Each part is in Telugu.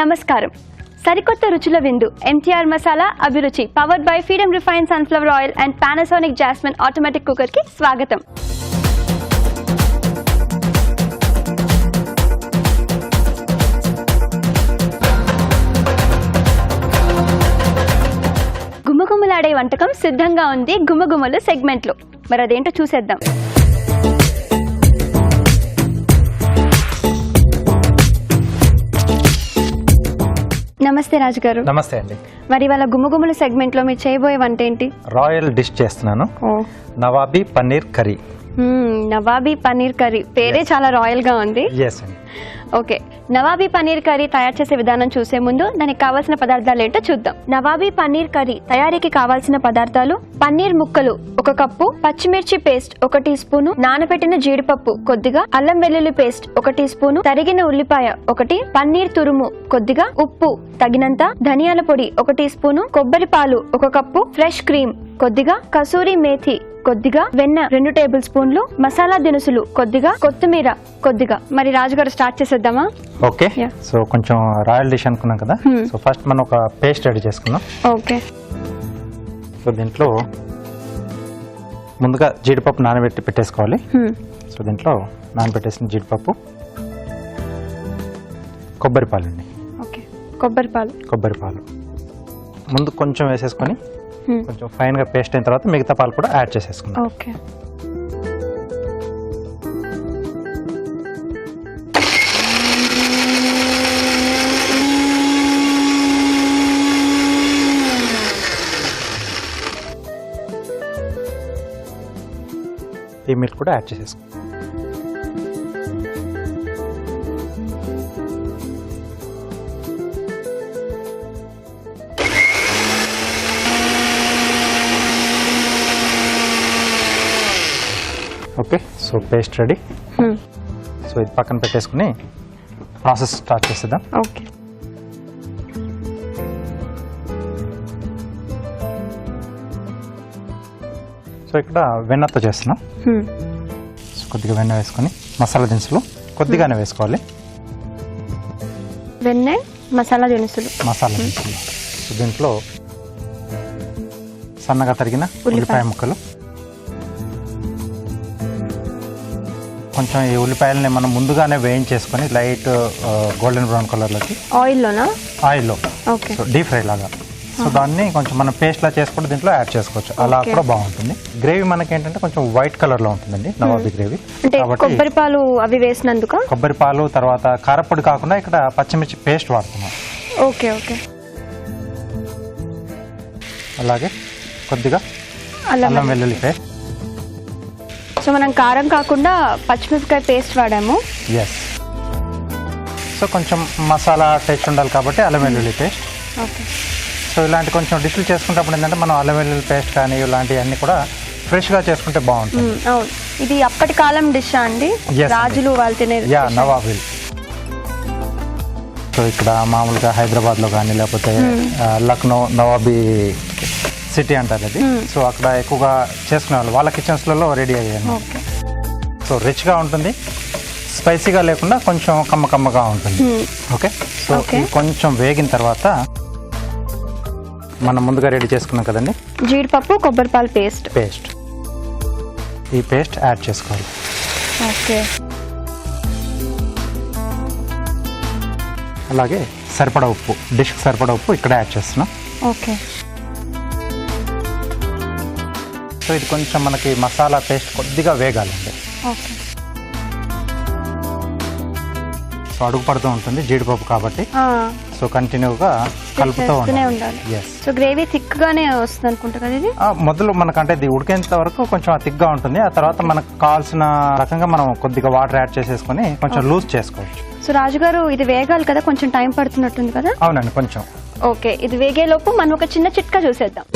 నమస్కారం. సరికొత్త రుచుల విందు ఎంటీఆర్ మసాలా అభిరుచి powered by freedom refined sunflower oil and Panasonic jasmine automatic cooker కి స్వాగతం. గుమగుమలాడే వంటకం సిద్ధంగా ఉంది గుమగుమలు సెగ్మెంట్ లో. మరి అదేంటో చూసేద్దాం. నమస్తే రాజు గారు. నమస్తే అండి. మరి వాళ్ళ గుమగుమల సెగ్మెంట్ లో మీరు చేయబోయే వంట ఏంటి? రాయల్ డిష్ చేస్తున్నాను, నవాబీ పన్నీర్ కర్రీ. నవాబీ పన్నీర్ కర్రీ పేరే చాలా రాయల్ గా ఉంది. ఓకే, నవాబీ పన్నీర్ కర్రీ తయారు చేసే విధానం చూసే ముందు దానికి కావాల్సిన పదార్థాలు ఏంటో చూద్దాం. నవాబీ పన్నీర్ కర్రీ తయారీకి కావాల్సిన పదార్థాలు: పన్నీర్ ముక్కలు 1 కప్పు, పచ్చిమిర్చి పేస్ట్ 1 టీ స్పూను, నానబెట్టిన జీడిపప్పు కొద్దిగా, అల్లం వెల్లుల్లి పేస్ట్ 1 టీ స్పూను, తరిగిన ఉల్లిపాయ 1, పన్నీర్ తురుము కొద్దిగా, ఉప్పు తగినంత, ధనియాల పొడి 1 టీ స్పూను, కొబ్బరి పాలు 1 కప్పు, ఫ్రెష్ క్రీమ్ కొద్దిగా, కసూరి మేథి కొద్దిగా, వెన్న 2 టేబుల్ స్పూన్లు, మసాలా దినుసులు కొద్దిగా, కొత్తిమీర కొద్దిగా. మరి రాజుగారు స్టార్ట్ చేసేద్దామా? ఓకే. సో కొంచెం రాయల్ డిష్ అనుకున్నాం కదా, సో ఫస్ట్ మనం ఒక పేస్ట్ రెడీ చేసుకుందాం. ఓకే. సో దీంట్లో ముందుగా జీడిపప్పు నానబెట్టి పెట్టేసుకోవాలి. సో దీంట్లో నానబెట్టేసిన జీడిపప్పు, కొబ్బరి పాలు అండి. ఓకే, కొబ్బరి పాలు ముందు కొంచెం వేసేసుకొని కొంచెం ఫైన్ గా పేస్ట్ అయిన తర్వాత మిగతా పాలు కూడా యాడ్ చేసేసుకుందాం. ఓకే. ఈ మిల్క్ కూడా యాడ్ చేసేసుకుందాం. Okay, so paste ready. So ఇది పక్కన పెట్టేసుకుని ప్రాసెస్ స్టార్ట్ చేసేద్దాం. ఓకే. సో ఇక్కడ వెన్నతో చేస్తున్నాం. సో కొద్దిగా వెన్న వేసుకొని మసాలా దినుసులు కొద్దిగానే వేసుకోవాలి. వెన్న, మసాలా దినుసులు. సో దీంట్లో సన్నగా తరిగిన ఉల్లిపాయ ముక్కలు, కొంచెం ఈ ఉల్లిపాయలని మనం ముందుగానే వేయించేసుకొని లైట్ గోల్డెన్ బ్రౌన్ కలర్లోకి ఆయిల్లో సో డీప్ ఫ్రై లాగా. సో దాన్ని కొంచెం మనం పేస్ట్ లా చేసుకుంటే దీంట్లో యాడ్ చేసుకోవచ్చు, అలా కూడా బాగుంటుంది. గ్రేవీ మనకి ఏంటంటే కొంచెం వైట్ కలర్ లో ఉంటుందండి నవాబీ గ్రేవీ. కొబ్బరి పాలు అవి వేసినందుకు కొబ్బరి పాలు, తర్వాత కారపొడి కాకుండా ఇక్కడ పచ్చిమిర్చి పేస్ట్ వాడుతున్నాం. Okay okay. అలాగే కొద్దిగా అల్లం వెల్లుల్లి పేస్ట్. సో మనం కారం కాకుండా పచ్చిమిరపకాయ పేస్ట్ వాడాము. ఎస్. సో కొంచెం మసాలా టేస్ట్ ఉండాలి కాబట్టి అల్లం వెల్లుల్లి పేస్ట్. ఓకే. సో ఇలాంటి కొంచెం డిష్లు చేసుకున్నప్పుడు ఏంటంటే మనం అల్లం వెల్లుల్లి పేస్ట్ కానీ ఇలాంటివన్నీ కూడా ఫ్రెష్గా చేసుకుంటే బాగుంటుంది. అవును, ఇది అప్పటి కాలం డిష్ అండి, రాజులు వాళ్ళు తినే. నవాబీ. సో ఇక్కడ మామూలుగా హైదరాబాద్లో కానీ లేకపోతే లక్నో నవాబీ సిటీ అంటారు అది. సో అక్కడ ఎక్కువగా చేసుకునే వాళ్ళు వాళ్ళ కిచెన్స్లలో రెడీ అయ్యాను. సో రిచ్గా ఉంటుంది, స్పైసీగా లేకుండా కొంచెం కమ్మగా ఉంటుంది. ఓకే. సో కొంచెం వేగిన తర్వాత మనం ముందుగా రెడీ చేసుకున్నాం కదండి జీడిపప్పు, కొబ్బరి పాలు పేస్ట్. ఈ పేస్ట్ యాడ్ చేసుకోవాలి. ఓకే. అలాగే సరిపడా ఉప్పు, డిష్కి సరిపడా ఉప్పు ఇక్కడ యాడ్ చేస్తున్నాం. ఓకే. సో ఇది కొంచెం మనకి మసాలా పేస్ట్ కొద్దిగా వేగాలండి. ఓకే. సో అడుగు పడుతూ ఉంటుంది జీడిపప్పు కాబట్టి, సో కంటిన్యూగా కలుపుతూ ఉండాలి. సో గ్రేవీ థిక్ గానే వస్తుంది అనుకుంటా కదా ఇది. మొదలు మనకంటే ఇది ఉడికేంత వరకు కొంచెం థిక్ గా ఉంటుంది. ఆ తర్వాత మనకు కావాల్సిన రకంగా మనం కొద్దిగా వాటర్ యాడ్ చేసేసుకొని కొంచెం లూజ్ చేసుకోవచ్చు. సో రాజుగారు ఇది వేగాలి కదా, కొంచెం టైం పడుతున్నట్టుంది కదా? అవునండి, కొంచెం. ఓకే, ఇది వేగేలోపు మనం ఒక చిన్న చిట్కా చూసేద్దాం.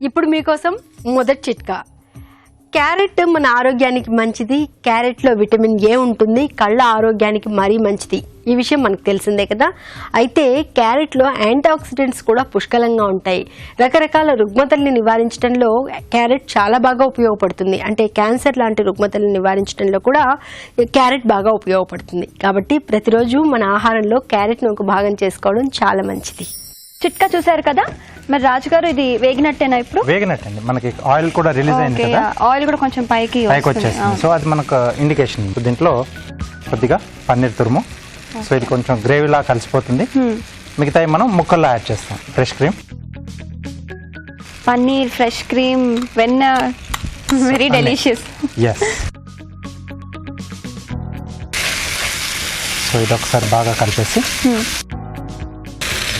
ఇప్పుడు మీకోసం మొదటి చిట్కా. క్యారెట్ మన ఆరోగ్యానికి మంచిది. క్యారెట్లో విటమిన్ ఏ ఉంటుంది, కళ్ళ ఆరోగ్యానికి మరీ మంచిది. ఈ విషయం మనకు తెలిసిందే కదా. అయితే క్యారెట్లో యాంటీ ఆక్సిడెంట్స్ కూడా పుష్కలంగా ఉంటాయి. రకరకాల రుగ్మతల్ని నివారించడంలో క్యారెట్ చాలా బాగా ఉపయోగపడుతుంది. అంటే క్యాన్సర్ లాంటి రుగ్మతల్ని నివారించడంలో కూడా క్యారెట్ బాగా ఉపయోగపడుతుంది. కాబట్టి ప్రతిరోజు మన ఆహారంలో క్యారెట్ను ఒక భాగం చేసుకోవడం చాలా మంచిది. చిట్కా చూసారు కదా. మరి రాజుగారు ఇది వేగినట్టేనా? ఇప్పుడు వేగినట్టండి. మనకి ఆయిల్ కూడా రిలీజ్ అయింది కదా, ఆయిల్ కూడా కొంచెం పైకి వచ్చేస్తుంది. సో అది మనకు ఇండికేషన్. దీంట్లో కొద్దిగా పన్నీర్ తురుము. సో ఇది కొంచెం గ్రేవీలా కలిసిపోతుంది. మిగతా మనం ముక్కల్లో యాడ్ చేస్తాం. Fresh cream, paneer, fresh cream, వెన్న, వెరీ డెలిషియస్. ఎస్. సో ఇది ఒకసారి బాగా కలిపేసి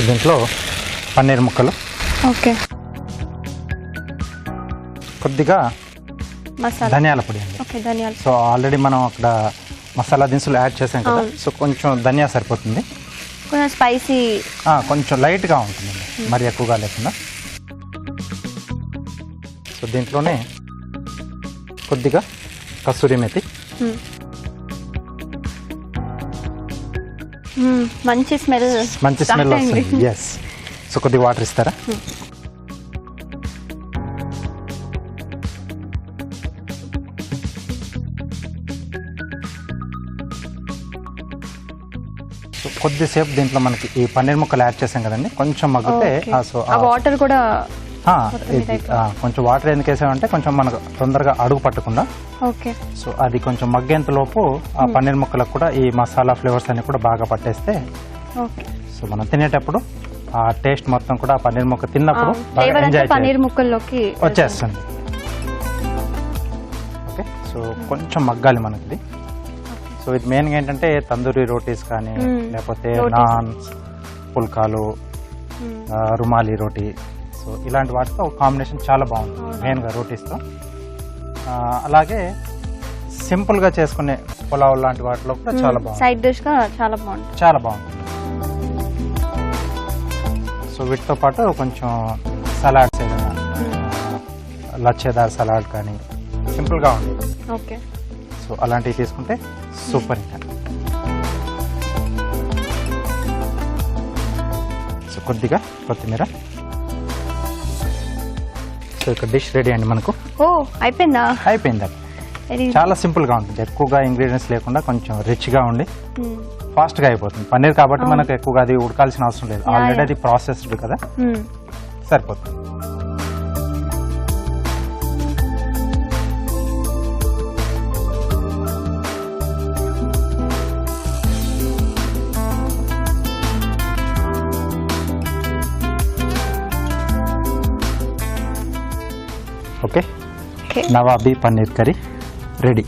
దీంట్లో పన్నీర్ ముక్కలు, ఓకే, కొద్దిగా మసాలా, ధనియాల పొడి అండి. ఓకే, ధనియాలు. సో ఆల్రెడీ మనం అక్కడ మసాలా దినుసులు యాడ్ చేసాం కదా, సో కొంచెం ధనియా సరిపోతుంది. కొంచెం స్పైసీ, కొంచెం లైట్గా ఉంటుందండి, మరి ఎక్కువగా లేకుండా. సో దీంట్లోనే కొద్దిగా కస్తూరి మేతి, మంచి స్మెల్ వస్తుంది. ఎస్. సో కొద్దిగా వాటర్ ఇస్తారా? సో కొద్దిసేపు దీంట్లో మనకి ఈ పన్నీర్ ముక్కలు యాడ్ చేసాం కదండి, కొంచెం మగ్గితే వాటర్ కూడా కొంచెం వాటర్ ఎందుకు వేసామంటే కొంచెం మనకు తొందరగా అడుగు పట్టకుండా. ఓకే. సో అది కొంచెం మగ్గేంత లోపు ఆ పన్నీర్ ముక్కలకు కూడా ఈ మసాలా ఫ్లేవర్స్ అన్ని కూడా బాగా పట్టేస్తే, సో మనం తినేటప్పుడు ఆ టేస్ట్ మొత్తం కూడా పన్నీర్ ముక్క తిన్నప్పుడు పన్నీర్ ముక్కల్లోకి వచ్చేస్తుంది. ఓకే. సో కొంచెం మగ్గాలి మనకి. సో ఇది మెయిన్గా ఏంటంటే తందూరి రోటీస్ కానీ, లేకపోతే నాన్, పుల్కాలు, రుమాలి రోటీ, సో ఇలాంటి వాటితో కాంబినేషన్ చాలా బాగుంటుంది, మెయిన్గా రోటీస్తో. అలాగే సింపుల్గా చేసుకునే పులావ్ లాంటి వాటిలో కూడా చాలా బాగుంటుంది. సైడ్ డిష్గా చాలా బాగుంటుంది. సో వీటితో పాటు కొంచెం సలాడ్స్ ఏదైనా, లచ్చేదార్ సలాడ్ కానీ సింపుల్గా ఉంటుంది. ఓకే. సో అలాంటివి తీసుకుంటే సూపర్. ఇంకా సో కొద్దిగా కొత్తిమీర. సో ఇక్కడ డిష్ రెడీ అండి మనకు. అయిపోయింది. చాలా సింపుల్గా ఉంటుంది, ఎక్కువగా ఇంగ్రీడియంట్స్ లేకుండా కొంచెం రిచ్గా ఉండి ఫాస్ట్గా అయిపోతుంది. పన్నీర్ కాబట్టి మనకు ఎక్కువగా అది ఉడకాల్సిన అవసరం లేదు, ఆల్రెడీ అది ప్రాసెస్డ్ కదా, సరిపోతుంది. Okay, nawabi paneer curry ready.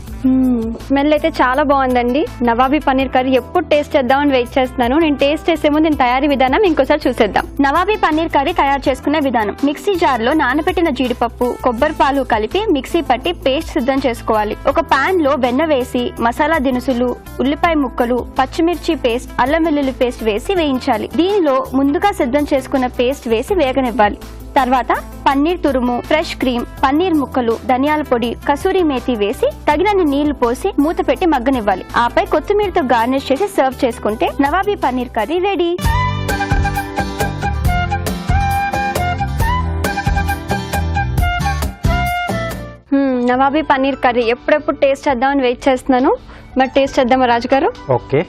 Smell అయితే చాలా బాగుందండి. నవాబీ పన్నీర్ కర్రీ ఎప్పుడు టేస్ట్ చేద్దామని వెయిట్ చేస్తున్నాను. నేను టేస్ట్ చేసే ముందు నేను తయారీ విధానం ఇంకోసారి చూసేద్దాం. నవాబీ పన్నీర్ కర్రీ తయారు చేసుకునే విధానం: మిక్సీ జార్ లో నానబెట్టిన జీడిపప్పు, కొబ్బరి పాలు కలిపి మిక్సీ పట్టి పేస్ట్ సిద్ధం చేసుకోవాలి. ఒక పాన్ లో వెన్న వేసి మసాలా దినుసులు, ఉల్లిపాయ ముక్కలు, పచ్చిమిర్చి పేస్ట్, అల్లం వెల్లుల్లి పేస్ట్ వేసి వేయించాలి. దీనిలో ముందుగా సిద్ధం చేసుకున్న పేస్ట్ వేసి వేగనివ్వాలి. తర్వాత పన్నీర్ తురుము, ఫ్రెష్ క్రీమ్, పన్నీర్ ముక్కలు, ధనియాల పొడి, కసూరి మేతి వేసి తగినన్ని నీళ్లు పోసి మూత పెట్టి మగ్గనివ్వాలి. ఆపై కొత్తిమీరతో గార్నిష్ చేసి సర్వ్ చేసుకుంటే nawabi paneer curry ready. Nawabi paneer curry ఎప్పుడెప్పుడు టేస్ట్ చేద్దామని వెయిట్ చేస్తున్నాను. మరి టేస్ట్ చేద్దామా రాజుగారు? ఓకే.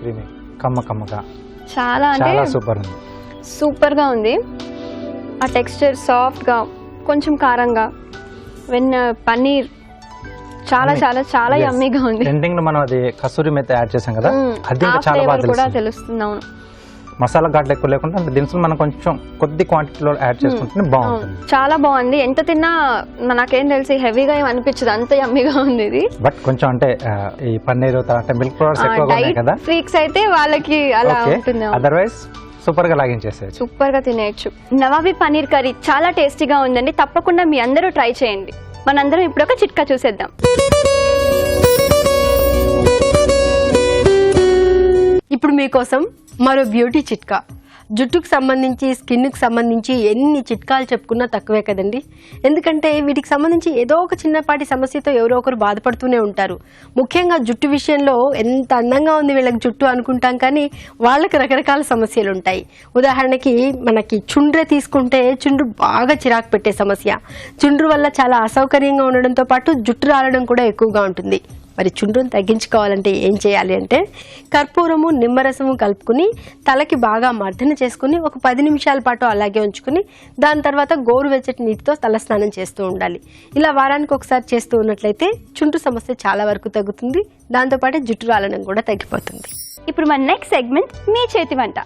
క్రీమీ కమ్మగా చాలా సూపర్ ఉంది. సూపర్ గా ఉంది. ఆ టెక్స్చర్ సాఫ్ట్ గా, కొంచెం కారంగా, వెన్న, పన్నీర్ చాలా చాలా చాలా యమ్మీగా ఉంది. ఎండింగ్ లో మనం అది కసూరి మేతి యాడ్ చేసాం కదా, అది ఇంకా చాలా బాగా తెలుస్తుంది. అవును, మసాలా ఘాట్లు ఎక్కువ లేకుండా దినుసులు మనం కొంచెం కొద్ది క్వాంటిటీలో యాడ్ చేసుకుంటే బాగుంటుంది. చాలా బాగుంది. ఎంత తిన్నా నాకేం తెలిసి హెవీగా ఏం అనిపించదు, అంత యమ్మీగా ఉంది ఇది. బట్ కొంచెం అంటే ఈ పన్నీర్ అంటే మిల్క్ ప్రొడక్ట్స్ ఎక్కువగా ఉన్నాయి కదా, ఫ్రీక్స్ అయితే వాళ్ళకి అలా ఉంటుంది. అదర్వైజ్ సూపర్ గా లాగించేసేది, సూపర్ గా తినేయచ్చు. నవాబీ పన్నీర్ కర్రీ చాలా టేస్టీగా ఉందండి. తప్పకుండా మీ అందరూ ట్రై చేయండి. మనందరం ఇప్పుడు ఒక చిట్కా చూసేద్దాం. ఇప్పుడు మీకోసం మరో బ్యూటీ చిట్కా. జుట్టుకు సంబంధించి స్కిన్కి సంబంధించి ఎన్ని చిట్కాలు చెప్పుకున్నా తక్కువే కదండి. ఎందుకంటే వీటికి సంబంధించి ఏదో ఒక చిన్నపాటి సమస్యతో ఎవరో ఒకరు బాధపడుతూనే ఉంటారు. ముఖ్యంగా జుట్టు విషయంలో ఎంత అందంగా ఉంది వీళ్ళకి జుట్టు అనుకుంటాం, కానీ వాళ్ళకి రకరకాల సమస్యలు ఉంటాయి. ఉదాహరణకి మనకి చుండ్ర తీసుకుంటే చుండ్రు బాగా చిరాకు పెట్టే సమస్య. చుండ్రు వల్ల చాలా అసౌకర్యంగా ఉండడంతో పాటు జుట్టు రాలడం కూడా ఎక్కువగా ఉంటుంది. మరి చుండ్రును తగ్గించుకోవాలంటే ఏం చేయాలి అంటే కర్పూరము నిమ్మరసము కలుపుకుని తలకి బాగా మర్దన చేసుకుని ఒక 10 నిమిషాల పాటు అలాగే ఉంచుకుని దాని తర్వాత గోరువెచ్చటి నీటితో తలస్నానం చేస్తూ ఉండాలి. ఇలా వారానికి ఒకసారి చేస్తూ ఉన్నట్లయితే చుండ్రు సమస్య చాలా వరకు తగ్గుతుంది. దాంతోపాటు జుట్టు రాలడం కూడా తగ్గిపోతుంది. ఇప్పుడు మన నెక్స్ట్ సెగ్మెంట్ మీ చేతి వంట.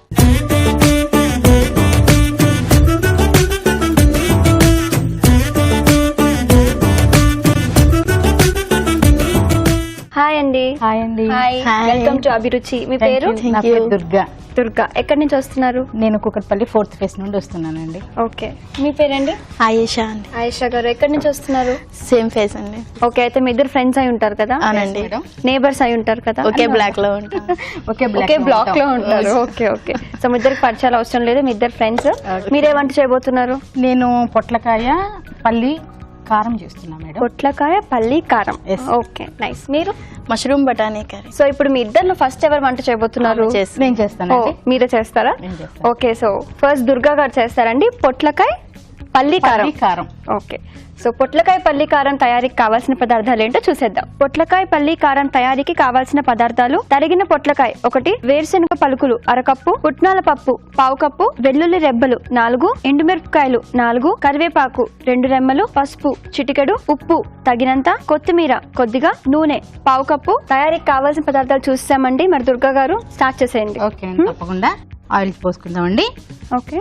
హాయ్ అండి. హాయ్ అండి. హాయ్, వెల్కమ్ టు అభిరుచి. మీ పేరు? నా పేరు దుర్గా. దుర్గా. ఎక్కడి నుంచి వస్తున్నారు? నేను కుకట్పల్లి 4th ఫేస్ నుండి వస్తున్నానండి. ఓకే, మీ పేరండి? ఆయేషా అండి. ఆయేషా గారు ఎక్కడి నుంచి వస్తున్నారు? సేమ్ ఫేస్ అండి. ఓకే, అయితే మీ ఇద్దరు ఫ్రెండ్స్ అయి ఉంటారు కదా? అవునండి. నేబర్స్ అయి ఉంటారు కదా? ఒకే బ్లాక్ లో ఉంటాం. ఒకే బ్లాక్ లో ఉంటారు. Okay okay. సో మీ ఇద్దరికి పరిచయాలు అవసరం లేదు, మీ ఇద్దరు ఫ్రెండ్స్. మీరే వంట చేయబోతున్నారు? నేను పొట్లకాయ పల్లి కారం చేస్తున్నా మేడం. పొట్లకాయ పల్లి కారం. Yes. Okay, nice. మీరు? మష్రూమ్ బఠానీ కర్రీ. సో ఇప్పుడు మీ ఇద్దరు ఫస్ట్ ఎవరు వంట చేయబోతున్నారు? నేను చేస్తానండి. మీరే చేస్తారా? నేను చేస్తాను. ఓకే, సో ఫస్ట్ దుర్గా గారు చేస్తారండి పొట్లకాయ పల్లి కారం. ఓకే, సో పొట్లకాయ పల్లి కారం తయారీకి కావాల్సిన పదార్థాలు ఏంటో చూసేద్దాం. పొట్లకాయ పల్లి కారం తయారీకి కావాల్సిన పదార్థాలు: తరిగిన పొట్లకాయ 1, వేరుశనగ పలుకులు 1/2 కప్పు, పుట్నాల పప్పు 1/2 కప్పు, వెల్లుల్లి రెబ్బలు 4, ఎండుమిరపకాయలు 4, కరివేపాకు 2 రెమ్మలు, పసుపు చిటికెడు, ఉప్పు తగినంత, కొత్తిమీర కొద్దిగా, నూనె 1/2 కప్పు. తయారీకి కావాల్సిన పదార్థాలు చూసామండి. మరి దుర్గా గారు స్టార్ట్ చేసేయండి. ఓకే అండి, తప్పకుండా ఆయిల్ పోసుకుందామండి. ఓకే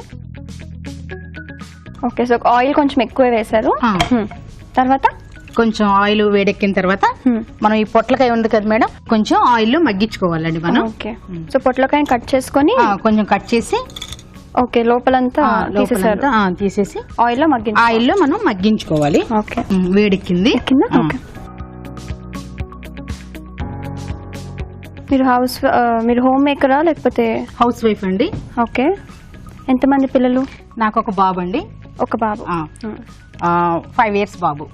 ఓకే, సో ఆయిల్ కొంచెం ఎక్కువ వేశారు. తర్వాత కొంచెం ఆయిల్ వేడెక్కిన తర్వాత మనం ఈ పొట్లకాయ ఉంది కదా మేడం, కొంచెం ఆయిల్ మగ్గించుకోవాలండి మనం. ఓకే, సో పొట్లకాయని కట్ చేసుకొని కొంచెం కట్ చేసి ఓకే లోపలంతా తీసేసారు. తీసేసి ఆయిల్లో మనం మగ్గించుకోవాలి. ఓకే, వేడెక్కింది. ఓకే. మీరు హోమ్ మేకరా లేకపోతే హౌస్ వైఫ్ అండి. ఓకే, ఎంతమంది పిల్లలు? నాకు ఒక బాబు అండి. ఒక బాబు. 5 years బాబు.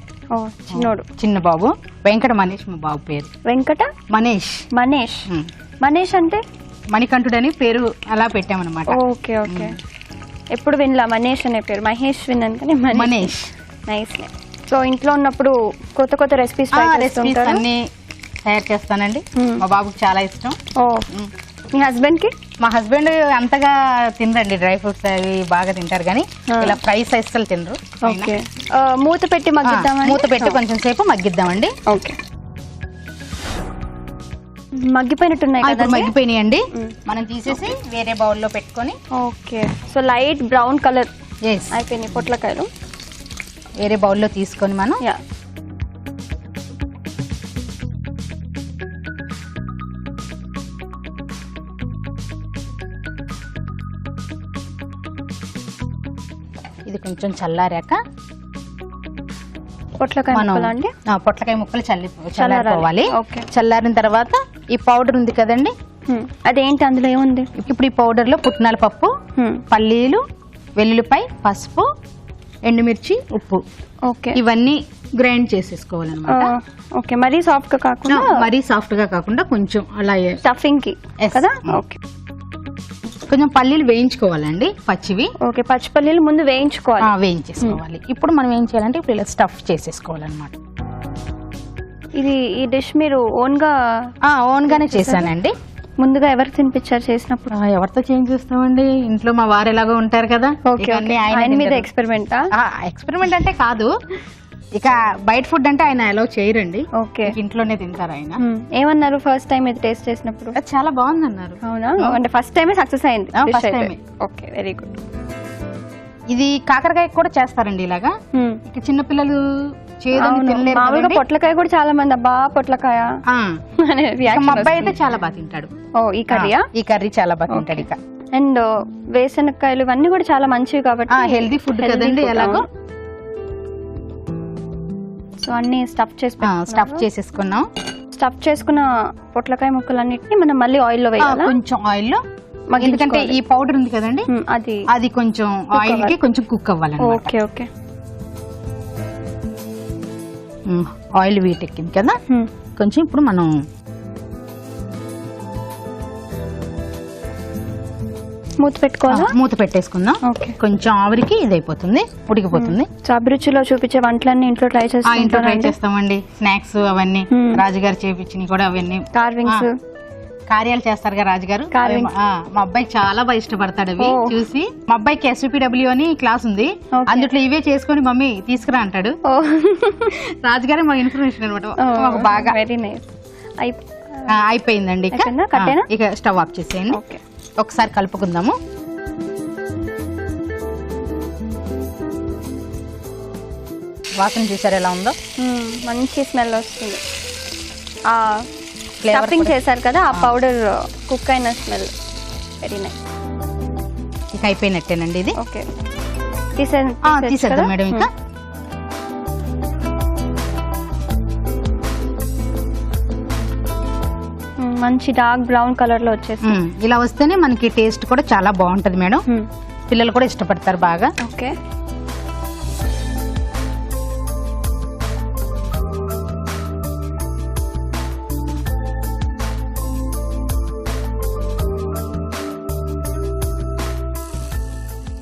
చిన్నోడు. చిన్న బాబు. వెంకట మనీష్ మా బాబు పేరు. వెంకట మనీష్. మనీష్ అంటే మణికంఠుడని పేరు అలా పెట్టామన్నమాట. ఓకే ఓకే, ఎప్పుడు వినలా మనీష్ అనే పేరు. మహేష్ విన్నాను కానీ మనీష్. నైస్. సో ఇంట్లో ఉన్నప్పుడు కొత్త కొత్త రెసిపీస్ అన్ని తయారు చేస్తానండి. మా బాబుకి చాలా ఇష్టం. మీ హస్బెండ్ కి? మా హస్బెండ్ అంతగా తినరండి, డ్రై ఫ్రూట్స్ అవి బాగా తింటారు కానీ ఇలా ఫ్రై అస్సలు తినరు. మూత పెట్టి మగ్గిద్దాం. మూత పెట్టి కొంచెం సేపు మగ్గిద్దామండి. ఓకే, మగ్గిపోయినట్టున్నాయి కదా? మగ్గిపోయినాయండి. మనం తీసేసి వేరే బౌల్లో పెట్టుకొని. Okay, so light brown colour అయిపోయినాయి పొట్లకాయలు. వేరే బౌల్లో తీసుకొని మనం ఇది కొంచెం చల్లారాక పొట్లకాయ ముక్కలు చల్లారిపోవాలి. చల్లారిన తర్వాత ఈ పౌడర్ ఉంది కదండి, అదేంటి అందులో ఏముంది? ఇప్పుడు ఈ పౌడర్ లో పుట్నాల పప్పు, పల్లీలు, వెల్లుల్లిపాయ, పసుపు, ఎండుమిర్చి, ఉప్పు, ఓకే, ఇవన్నీ గ్రైండ్ చేసేసుకోవాలన్నమాట. ఓకే, మరీ సాఫ్ట్ గా కాకుండా? మరీ సాఫ్ట్ గా కాకుండా కొంచెం అలా స్టఫింగ్ కి కదా. ఓకే, కొంచెం పల్లీలు వేయించుకోవాలండి, పచ్చివి. ఓకే, పచ్చి పల్లీలు ముందు వేయించేసుకోవాలి. ఇప్పుడు మనం ఏం చేయాలంటే ఇప్పుడు ఇలా స్టఫ్ చేసేసుకోవాలన్నమాట. ఈ డిష్ మీరు ఓన్ గానే చేశానండి. ముందుగా ఎవరు తినిపించారు చేసినప్పుడు? ఎవరితో చేంజ్ చేస్తామండి, ఇంట్లో మా వారు ఎలాగో ఉంటారు కదా. ఆయన మీద ఎక్స్పెరిమెంట్ అంటే కాదు, ఇక బయట ఫుడ్ అంటే ఆయన అలౌ చేయరండి. ఓకే, ఇంట్లోనే తింటారు ఆయన. ఏమన్నారు ఫస్ట్ టైం ఇది టేస్ట్ చేసినప్పుడు? చాలా బాగుంది అన్నారు. అవునా? అంటే ఫస్ట్ టైమే సక్సెస్ అయింది? Okay, very good. ఇది కాకరకాయ కూడా చేస్తారండి ఇలాగా. ఇక చిన్న పిల్లలు మామూలుగా పొట్లకాయ కూడా చాలా మంది అబ్బా పొట్లకాయ. మా అబ్బాయి అయితే చాలా బాగా తింటాడు. ఈ కర్రీయా? ఈ కర్రీ చాలా బాగా తింటాడు. ఇక అండ్ వేరుశనక్కాయలు ఇవన్నీ కూడా చాలా మంచివి కాబట్టి హెల్దీ ఫుడ్ కదండి. ఎలాగో సో అన్ని స్టఫ్ చేసేసుకున్నాం. స్టఫ్ చేసుకున్న పొట్లకాయ ముక్కలన్నిటిని మనం మళ్ళీ ఆయిల్లో వేయాలా? కొంచెం ఆయిల్లో, మగ్గించుకోవాలి. ఎందుకంటే ఈ పౌడర్ ఉంది కదండి, అది కొంచెం ఆయిల్ కి కొంచెం కుక్ అవ్వాలండి. Okay okay. ఆయిల్ వీటెక్కింది కదా, కొంచెం ఇప్పుడు మనం మూత పెట్టుకోవాలా? మూత పెట్టేసుకుందాం. ఓకే. కొంచెం ఆవిరికి ఇది అయిపోతుంది, ఉడికిపోతుంది. సో అభిరుచిలో చూపించే వంటలన్నీ ఇంట్లో ట్రై ఇంట్లో ట్రై చేస్తాం. చేస్తామండి. స్నాక్స్ అవన్నీ రాజుగారు చేపించినవి కూడా అవన్నీ. కార్వింగ్స్, కార్యాలు చేస్తారుగా రాజుగారు. Carvings. మా అబ్బాయికి చాలా బాగా ఇష్టపడతాడు అవి చూసి. మా అబ్బాయికి SVPW అని క్లాస్ ఉంది, Okay. అందులో ఇవే చేసుకొని మమ్మీ తీసుకురా అంటాడు. రాజుగారే మా ఇన్ఫర్మేషన్ అనమాట. బాగా వెరీ నైస్. అయిపోయిందండి. అయిపోయిందా? కట్టేనా? ఇక స్టవ్ ఆఫ్ చేసేయండి. ఓకే. ఒకసారి కలుపుకుందాము. వాసన చూసారు ఎలా ఉందో? మంచి స్మెల్ వస్తుంది. ఆ Flavor స్టఫింగ్ కూడా. చేశారు కదా, ఆ పౌడర్ కుక్ అయిన స్మెల్ వెరీ నైస్. ఇక అయిపోయినట్టేనండి ఇది. ఓకే. తీసేద్దాం మేడం. ఇంకా మంచి డార్క్ బ్రౌన్ కలర్ లో వచ్చేసి. ఇలా వస్తేనే మనకి టేస్ట్ కూడా చాలా బాగుంటది మేడం. పిల్లలు కూడా ఇష్టపడతారు బాగా. ఓకే.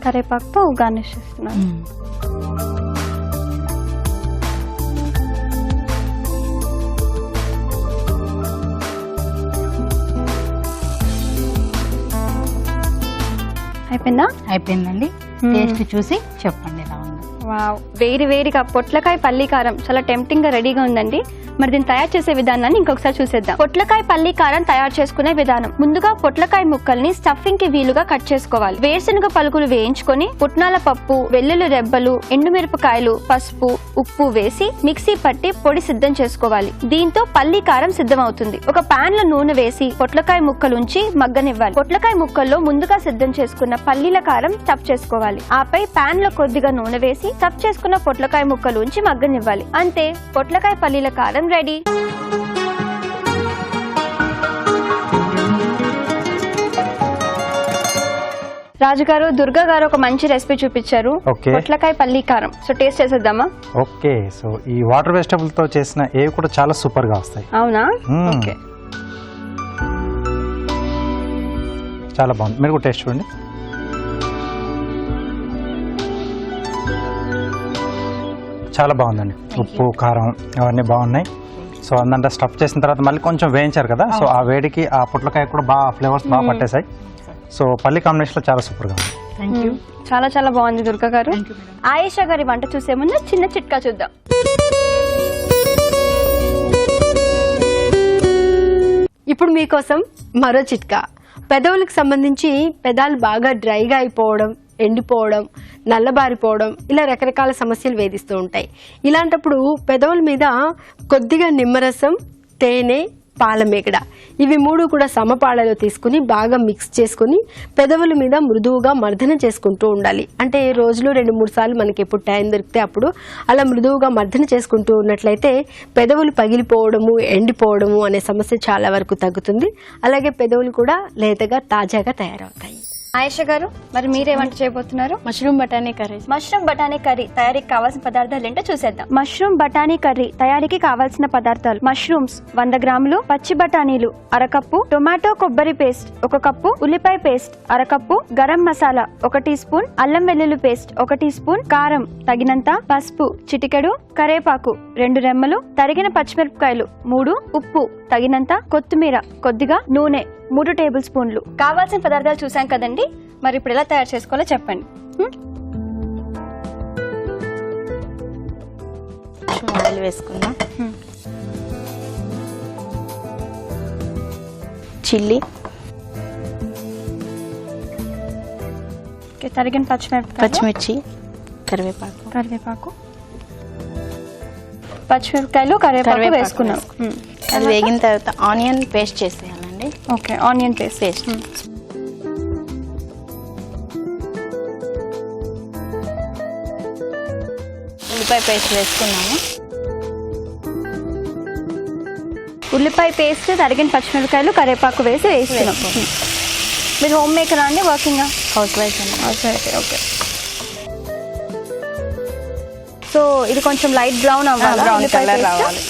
కరేపాకుతో గార్నిష్ చేస్తున్నాను. అయిపోయిందా? అయిపోయిందండి. టేస్ట్ చూసి చెప్పండి ఎలా ఉంది. వావ్, వేడి వేడిగా పొట్లకాయ పల్లి కారం చాలా టెంప్టింగ్ గా రెడీగా ఉందండి. మరి దీన్ని తయారు చేసే విధానాన్ని ఇంకొకసారి చూసేద్దాం. పొట్లకాయ పల్లి కారం తయారు చేసుకునే విధానం. ముందుగా పొట్లకాయ ముక్కల్ని స్టఫింగ్ కి వీలుగా కట్ చేసుకోవాలి. వేరుశనగ పలుకులు వేయించుకొని పుట్నాల పప్పు, వెల్లుల్లి రెబ్బలు, ఎండుమిరపకాయలు, పసుపు, ఉప్పు వేసి మిక్సీ పట్టి పొడి సిద్ధం చేసుకోవాలి. దీంతో పల్లి కారం సిద్ధం అవుతుంది. ఒక పాన్ లో నూనె వేసి పొట్లకాయ ముక్కలు ఉంచి మగ్గనివ్వాలి. పొట్లకాయ ముక్కల్లో ముందుగా సిద్ధం చేసుకున్న పల్లీల కారం స్టఫ్ చేసుకోవాలి. ఆపై పాన్ లో కొద్దిగా నూనె వేసి స్టఫ్ చేసుకున్న పొట్లకాయ ముక్కలు ఉంచి మగ్గనివ్వాలి. అంతే, పొట్లకాయ పల్లీల కారం రెడీ. రాజుగారు, దుర్గా గారు ఒక మంచి రెసిపీ చూపించారు, Okay. పొట్లకాయ పల్లి కారం. సో టేస్ట్ చేసేద్దామా? ఓకే. సో ఈ వాటర్ వెజిటబుల్ తో చేసిన ఏవి కూడా చాలా సూపర్ గా వస్తాయి. అవునా? మ్మ్. ఓకే. చాలా బాగుంది. మీరు కూడా టేస్ట్ చూడండి. చాలా బాగుందండి. ఉప్పు, కారం అవన్నీ బాగున్నాయి. సో అందంటే స్టఫ్ చేసిన తర్వాత మళ్ళీ కొంచెం వేయించారు కదా, సో ఆ వేడికి ఆ పొట్లకాయ కూడా బాగా ఫ్లేవర్స్ బాగా పట్టేశాయి. సో పల్లి కాంబినేషన్ లో చాలా సూపర్ గా ఉంది. Thank you. చాలా చాలా బాగుంది దుర్గా గారు. ఆయేషా గారి వంట చూసే ముందు చిన్న చిట్కా చూద్దాం. ఇప్పుడు మీకోసం మరో చిట్కా. పెదవులకు సంబంధించి పెదాలు బాగా డ్రైగా అయిపోవడం, ఎండిపోవడం, నల్లబారిపోవడం, ఇలా రకరకాల సమస్యలు వేధిస్తూ ఉంటాయి. ఇలాంటప్పుడు పెదవుల మీద కొద్దిగా నిమ్మరసం, తేనె, పాలమేగడ ఇవి మూడు కూడా సమపాళలో తీసుకుని బాగా మిక్స్ చేసుకుని పెదవుల మీద మృదువుగా మర్దన చేసుకుంటూ ఉండాలి. అంటే రోజులో 2-3 సార్లు మనకి ఎప్పుడు టైం దొరికితే అప్పుడు అలా మృదువుగా మర్దన చేసుకుంటూ ఉన్నట్లయితే పెదవులు పగిలిపోవడము, ఎండిపోవడము అనే సమస్య చాలా వరకు తగ్గుతుంది. అలాగే పెదవులు కూడా లేతగా, తాజాగా తయారవుతాయి. ఆయేషా గారు, మరి మీరే వంట చేయబోతున్నారు? మష్రూమ్ బఠానీ కర్రీ. మష్రూమ్ బఠానీ కర్రీ తయారీకి కావాల్సిన పదార్థాలు ఏంటో చూసేద్దాం. మష్రూమ్ బఠానీ కర్రీ తయారీకి కావాల్సిన పదార్థాలు: మష్రూమ్స్ 100 గ్రాములు, పచ్చి బఠానీలు 1 కప్పు, టొమాటో కొబ్బరి పేస్ట్ 1 కప్పు, ఉల్లిపాయ paste 1 cup, garam masala 1 teaspoon, అల్లం వెల్లుల్లి పేస్ట్ 1 టీ స్పూన్, కారం తగినంత, పసుపు చిటికెడు, కరేపాకు 2 రెమ్మలు, తరిగిన పచ్చిమిరపకాయలు 3, ఉప్పు తగినంత, కొత్తిమీర కొద్దిగా, నూనె 3 టేబుల్ స్పూన్లు. కావాల్సిన పదార్థాలు చూసాం కదండి, మరి ఇప్పుడు ఎలా తయారు చేసుకోవాలో చెప్పండి. ఆయిల్ వేసుకుందాం. చిల్లీ, తరిగిన పచ్చిమిరపకాయలు, పచ్చిమిర్చి, కరివేపాకు. కరివేపాకు, పచ్చిమిరపకాయలు, కరివేపాకు వేసుకున్నాం. అది వేగిన తర్వాత ఆనియన్ పేస్ట్ చేసేయాలండి. Okay, onion paste. ఉల్లిపాయ పేస్ట్ వేసుకున్నాము. ఉల్లిపాయ పేస్ట్, తరిగిన పచ్చిమిరపకాయలు, కరివేపాకు వేసి వేస్తున్నాం. మీరు హోమ్ మేకరా అండి, వర్కింగా? హౌస్ వైఫ్ అండి. House wife. ఓకే. సో ఇది కొంచెం లైట్ బ్రౌన్ అవ్వాలి, బ్రౌన్ కలర్ రావాలి.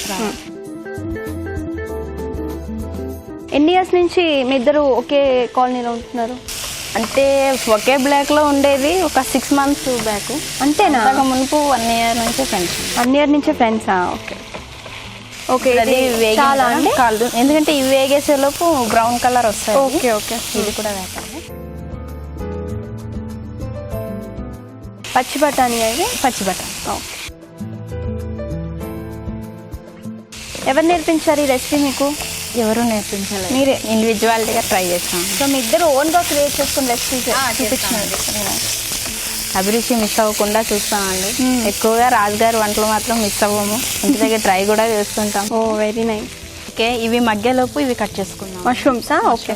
ఎన్ని ఇయర్స్ నుంచి మీ ఇద్దరు ఒకే కాలనీలో ఉంటున్నారు? అంటే ఒకే బ్లాక్ లో ఉండేది ఒక 6 months బ్యాక్. అంతేనా? మునుపు 1 year నుంచి ఫ్రెండ్స్. 1 year నుంచే ఫ్రెండ్సా? Okay okay. అది చాలా అండి కాదు, ఎందుకంటే ఇవి వేగేసే లోపు బ్రౌన్ కలర్ వస్తాయి. Okay okay. ఇది కూడా వేపాలి. పచ్చి బఠానీ ఇది? పచ్చి బఠానీ. ఓకే. ఎవరు నేర్పించారు ఈ రెసిపీ మీకు? ఎవరు నేర్పించలేదు, మీరే ఇండివిజువాలిటీగా ట్రై చేస్తాం. సో మీ ఇద్దరు ఓన్గా క్రియేట్ చేసుకుని రెసిపీ చూపించినది. అభిరుచి మిస్ అవ్వకుండా చూస్తామండి. ఎక్కువగా రాజుగారి వంటలు మాత్రం మిస్ అవ్వము, ఇంటి దగ్గర ట్రై కూడా చేస్తుంటాం. ఓ వెరీ నైస్. ఓకే, ఇవి మగ్గేలోపు ఇవి కట్ చేసుకుందాం. మష్రూమ్సా? ఓకే.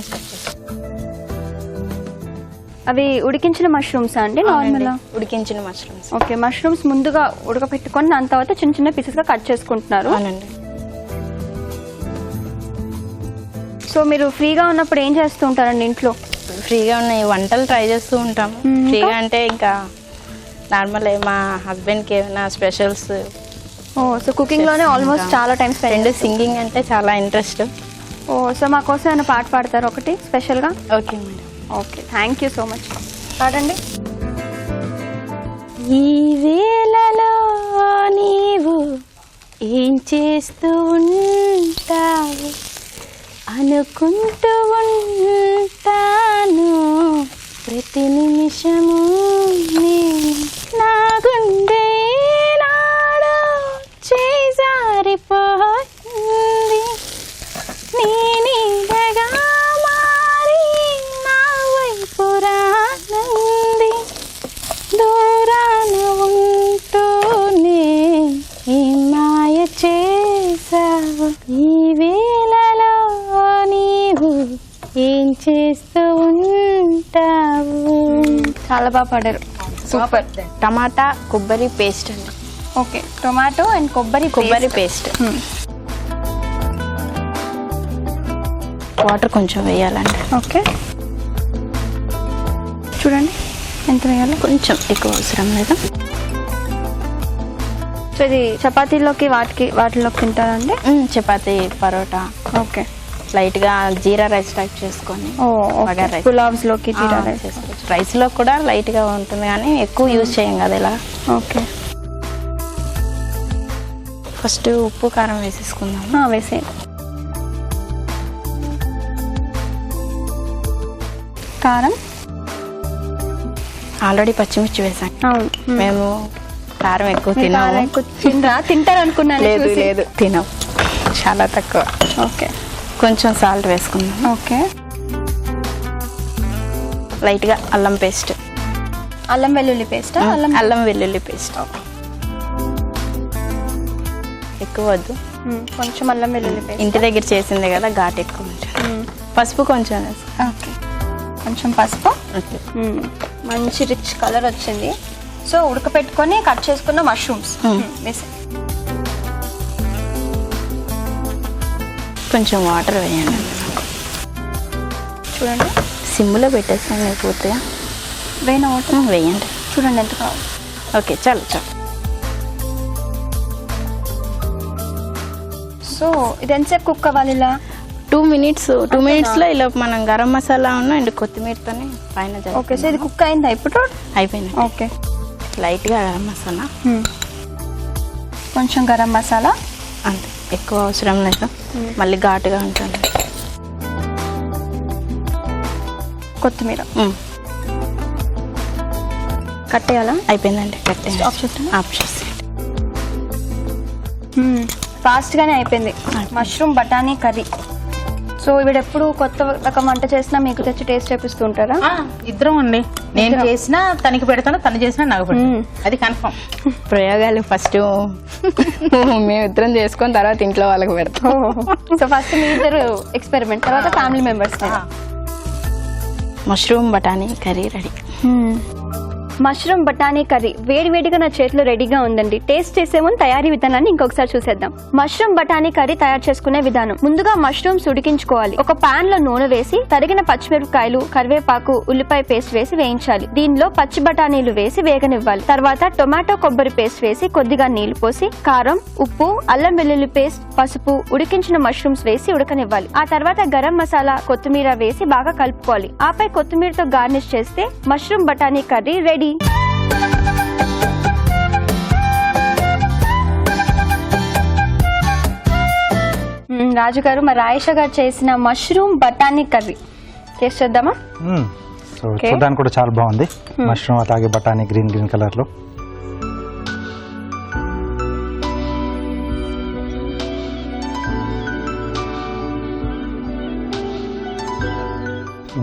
అవి ఉడికించిన మష్రూమ్సా అండి? నార్మల్ ఉడికించిన మష్రూమ్స్. ఓకే. మష్రూమ్స్ ముందుగా ఉడకపెట్టుకొని దాని తర్వాత చిన్న చిన్న పీసెస్గా కట్ చేసుకుంటున్నారు. అవునండి. సో మీరు ఫ్రీగా ఉన్నప్పుడు ఏం చేస్తూ ఉంటారండి ఇంట్లో? ఫ్రీగా ఉన్నాయి వంటలు ట్రై చేస్తూ ఉంటాము. ఫ్రీగా అంటే ఇంకా నార్మల్ మా హస్బెండ్కి ఏమైనా స్పెషల్స్. ఓ సో కుకింగ్లోనే ఆల్మోస్ట్ చాలా టైం స్పెండ్. సింగింగ్ అంటే చాలా ఇంట్రెస్ట్. ఓ సో మా కోసం ఏమైనా పాట పాడతారు ఒకటి స్పెషల్గా? Okay madam. Okay, thank you so much. పాడండి. ఈ వేళలో నీవు ఏం చేస్తూ ఉంటావు, అనుకుంటూ ఉంటాను ప్రతి నిమిషము నేను. నా గుండె నాడు చేజారిపోయింది, నీ నీడగా మారి నా వైపు రానంది. దూరాన ఉంటూనే ఈ మాయ చేసావు, ఈ వేళలో నీవు ఏం చేస్తూ ఉంటావు. చాలా బాగా పాడారు, సూపర్. టమాటా కొబ్బరి పేస్ట్ అండి. ఓకే, టొమాటో అండ్ కొబ్బరి పేస్ట్. వాటర్ కొంచెం వేయాలండి. ఓకే, చూడండి ఎంత వేయాలో. కొంచెం ఎక్కువ అవసరం లేదు. సో ఇది చపాతీలోకి వాటిలోకి తింటారండి? చపాతీ, పరోటా. ఓకే. లైట్గా జీరా రైస్ టైప్ చేసుకొని బగారా రైస్, పులావ్స్ లోకి జీరా రైస్ చేసుకోవచ్చు. రైస్ లో కూడా లైట్ గా ఉంటుంది కానీ ఎక్కువ యూజ్ చేయం కదా ఇలా. ఓకే. ఫస్ట్ ఉప్పు కారం వేసేసుకుందాం. వేసేయండి. కారం ఆల్రెడీ పచ్చిమిర్చి వేసాం. అవును. మేము కారం ఎక్కువ తింటారు అనుకున్నాను. లేదు తినం, చాలా తక్కువ. ఓకే. కొంచెం సాల్ట్ వేసుకుందాం. ఓకే. లైట్గా అల్లం పేస్ట్. అల్లం వెల్లుల్లి పేస్ట్? అల్లం వెల్లుల్లి పేస్ట్ ఎక్కువ వద్దు, కొంచెం అల్లం వెల్లుల్లి పేస్ట్. ఇంటి దగ్గర చేసింది కదా, ఘాట్ ఎక్కువ ఉంటుంది. పసుపు కొంచెం వేసుకో. ఓకే, కొంచెం పసుపు. మంచి రిచ్ కలర్ వచ్చింది. సో ఉడకపెట్టుకొని కట్ చేసుకున్న మష్రూమ్స్ వేసి కొంచెం వాటర్ వేయండి. చూడండి, సిమ్లో పెట్టేసాను పూర్తిగా. వేయన వాటర్ వేయండి. చూడండి ఎంత కావాలి. ఓకే, చాలు. సో ఇది ఎంతసేపు కుక్ అవ్వాలి? ఇలా 2 minutes. 2 minutes లో ఇలా మనం గరం మసాలా అండ్ కొత్తిమీరతోనే పైన. ఓకే. సో ఇది కుక్ అయిందా ఇప్పుడు? అయిపోయింది. ఓకే. లైట్గా గరం మసాలా, కొంచెం గరం మసాలా, అంతే, ఎక్కువ అవసరం లేదు, మళ్ళీ ఘాటుగా ఉంటుంది. కొత్తిమీర కట్టేయాలా? అయిపోయిందండి, కట్టేయండి. ఆఫ్ చేసి ఫాస్ట్ గానే అయిపోయింది మష్రూమ్ బఠానీ కర్రీ. సో వీడెప్పుడు కొత్త రకం వంట చేసినా మీకు తెచ్చి టేస్ట్ చేపిస్తూ ఉంటారా? ఇద్దరం అండి, నేను చేసినా తనకి పెడతాను, తను చేసినా నాకు పెడతాను, అది కన్ఫర్మ్. ప్రయోగాలు ఫస్ట్ మేమిద్దరం చేసుకొని తర్వాత ఇంట్లో వాళ్ళకి పెడతాం. సో ఫస్ట్ మీ ఇద్దరు ఎక్స్పెరిమెంట్, తర్వాత ఫ్యామిలీ మెంబర్స్. మష్రూమ్ బఠానీ కర్రీ రెడీ. మష్రూమ్ బఠానీ కర్రీ వేడివేడిగా నా చేతిలో రెడీగా ఉందండి. టేస్ట్ చేసే ముందు తయారీ విధానాన్ని ఇంకొకసారి చూసేద్దాం. మష్రూమ్ బఠానీ కర్రీ తయారు చేసుకునే విధానం. ముందుగా మష్రూమ్స్ ఉడికించుకోవాలి. ఒక పాన్ లో నూనె వేసి తరిగిన పచ్చిమిరపకాయలు, కరివేపాకు, ఉల్లిపాయ పేస్ట్ వేసి వేయించాలి. దీనిలో పచ్చి బఠానీలు వేసి వేగనివ్వాలి. తర్వాత టొమాటో కొబ్బరి పేస్ట్ వేసి కొద్దిగా నీళ్లు పోసి కారం, ఉప్పు, అల్లం వెల్లుల్లి పేస్ట్, పసుపు, ఉడికించిన మష్రూమ్స్ వేసి ఉడకనివ్వాలి. ఆ తర్వాత గరం మసాలా, కొత్తిమీర వేసి బాగా కలుపుకోవాలి. ఆపై కొత్తిమీరతో గార్నిష్ చేస్తే మష్రూమ్ బఠానీ కర్రీ రెడీ. రాజు గారు, మరి ఆయేషా గారు చేసిన మష్రూమ్ బఠానీ కర్రీ టేస్ట్ చేద్దామా? సో చూడడానికి కూడా చాలా బాగుంది. మష్రూమ్ అలాగే బఠానీ గ్రీన్ కలర్ లో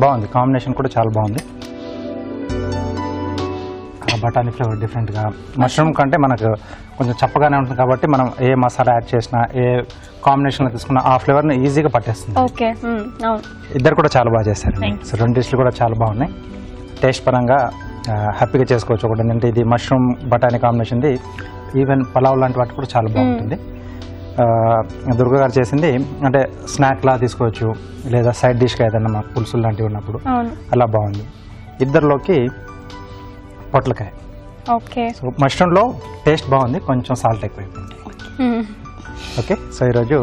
బాగుంది. కాంబినేషన్ కూడా చాలా బాగుంది. బఠానీ ఫ్లేవర్ డిఫరెంట్గా, మష్రూమ్ కంటే మనకు కొంచెం చప్పగానే ఉంటుంది కాబట్టి మనం ఏ మసాలా యాడ్ చేసినా, ఏ కాంబినేషన్లో తీసుకున్నా ఆ ఫ్లేవర్ని ఈజీగా పట్టేస్తుంది. ఓకే, ఇద్దరు కూడా చాలా బాగా చేశారు. సో రెండు డిష్లు కూడా చాలా బాగున్నాయి. టేస్ట్ పరంగా హ్యాపీగా చేసుకోవచ్చు. ఒకటి ఏంటంటే ఇది మష్రూమ్ బఠానీ కాంబినేషన్ది ఈవెన్ పలావ్ లాంటి వాటి కూడా చాలా బాగుంటుంది. దుర్గా గారు చేసింది అంటే స్నాక్ లా తీసుకోవచ్చు, లేదా సైడ్ డిష్గా ఏదైనా మాకు పులుసులు లాంటివి ఉన్నప్పుడు అలా బాగుంది. ఇద్దరిలోకి పొట్లకాయ. ఓకే, సో మష్రూమ్లో టేస్ట్ బాగుంది, కొంచెం సాల్ట్ ఎక్కువైపోయింది. ఓకే, సో ఈరోజు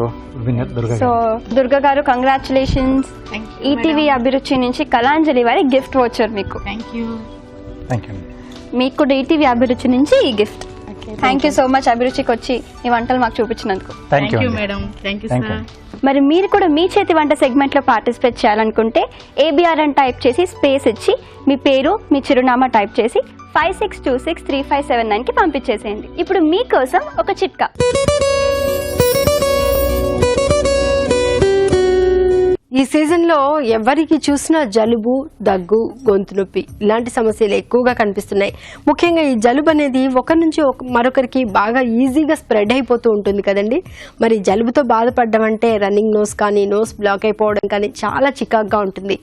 విన్నర్ దుర్గా. సో దుర్గా గారు, కంగ్రాచులేషన్స్. ఈటీవీ అభిరుచి నుంచి కళాంజలి వారి గిఫ్ట్ వచ్చారు మీకు. థ్యాంక్ యూ అండి. మీకు కూడా ఈటీవీ అభిరుచి నుంచి ఈ gift. Thank you so much అభిరుచికి వచ్చి ఈ వంటలు మాకు చూపించినందుకు. Thank you madam. Thank you sir. మరి మీరు కూడా మీ చేతి వంట సెగ్మెంట్లో పార్టిసిపేట్ చేయాలనుకుంటే ABR అని టైప్ చేసి స్పేస్ ఇచ్చి మీ పేరు, మీ చిరునామా టైప్ చేసి 56263579కి పంపించేసేయండి. ఇప్పుడు మీకోసం ఒక చిట్కా. ఈ సీజన్లో ఎవరికి చూసినా జలుబు, దగ్గు, గొంతు నొప్పి ఇలాంటి సమస్యలు ఎక్కువగా కనిపిస్తున్నాయి. ముఖ్యంగా ఈ జలుబు అనేది ఒకరి నుంచి మరొకరికి బాగా ఈజీగా స్ప్రెడ్ అయిపోతూ ఉంటుంది కదండి. మరి జలుబుతో బాధపడడం అంటే రన్నింగ్ నోస్ కానీ, నోస్ బ్లాక్ అయిపోవడం కానీ చాలా చికాగ్గా ఉంటుంది.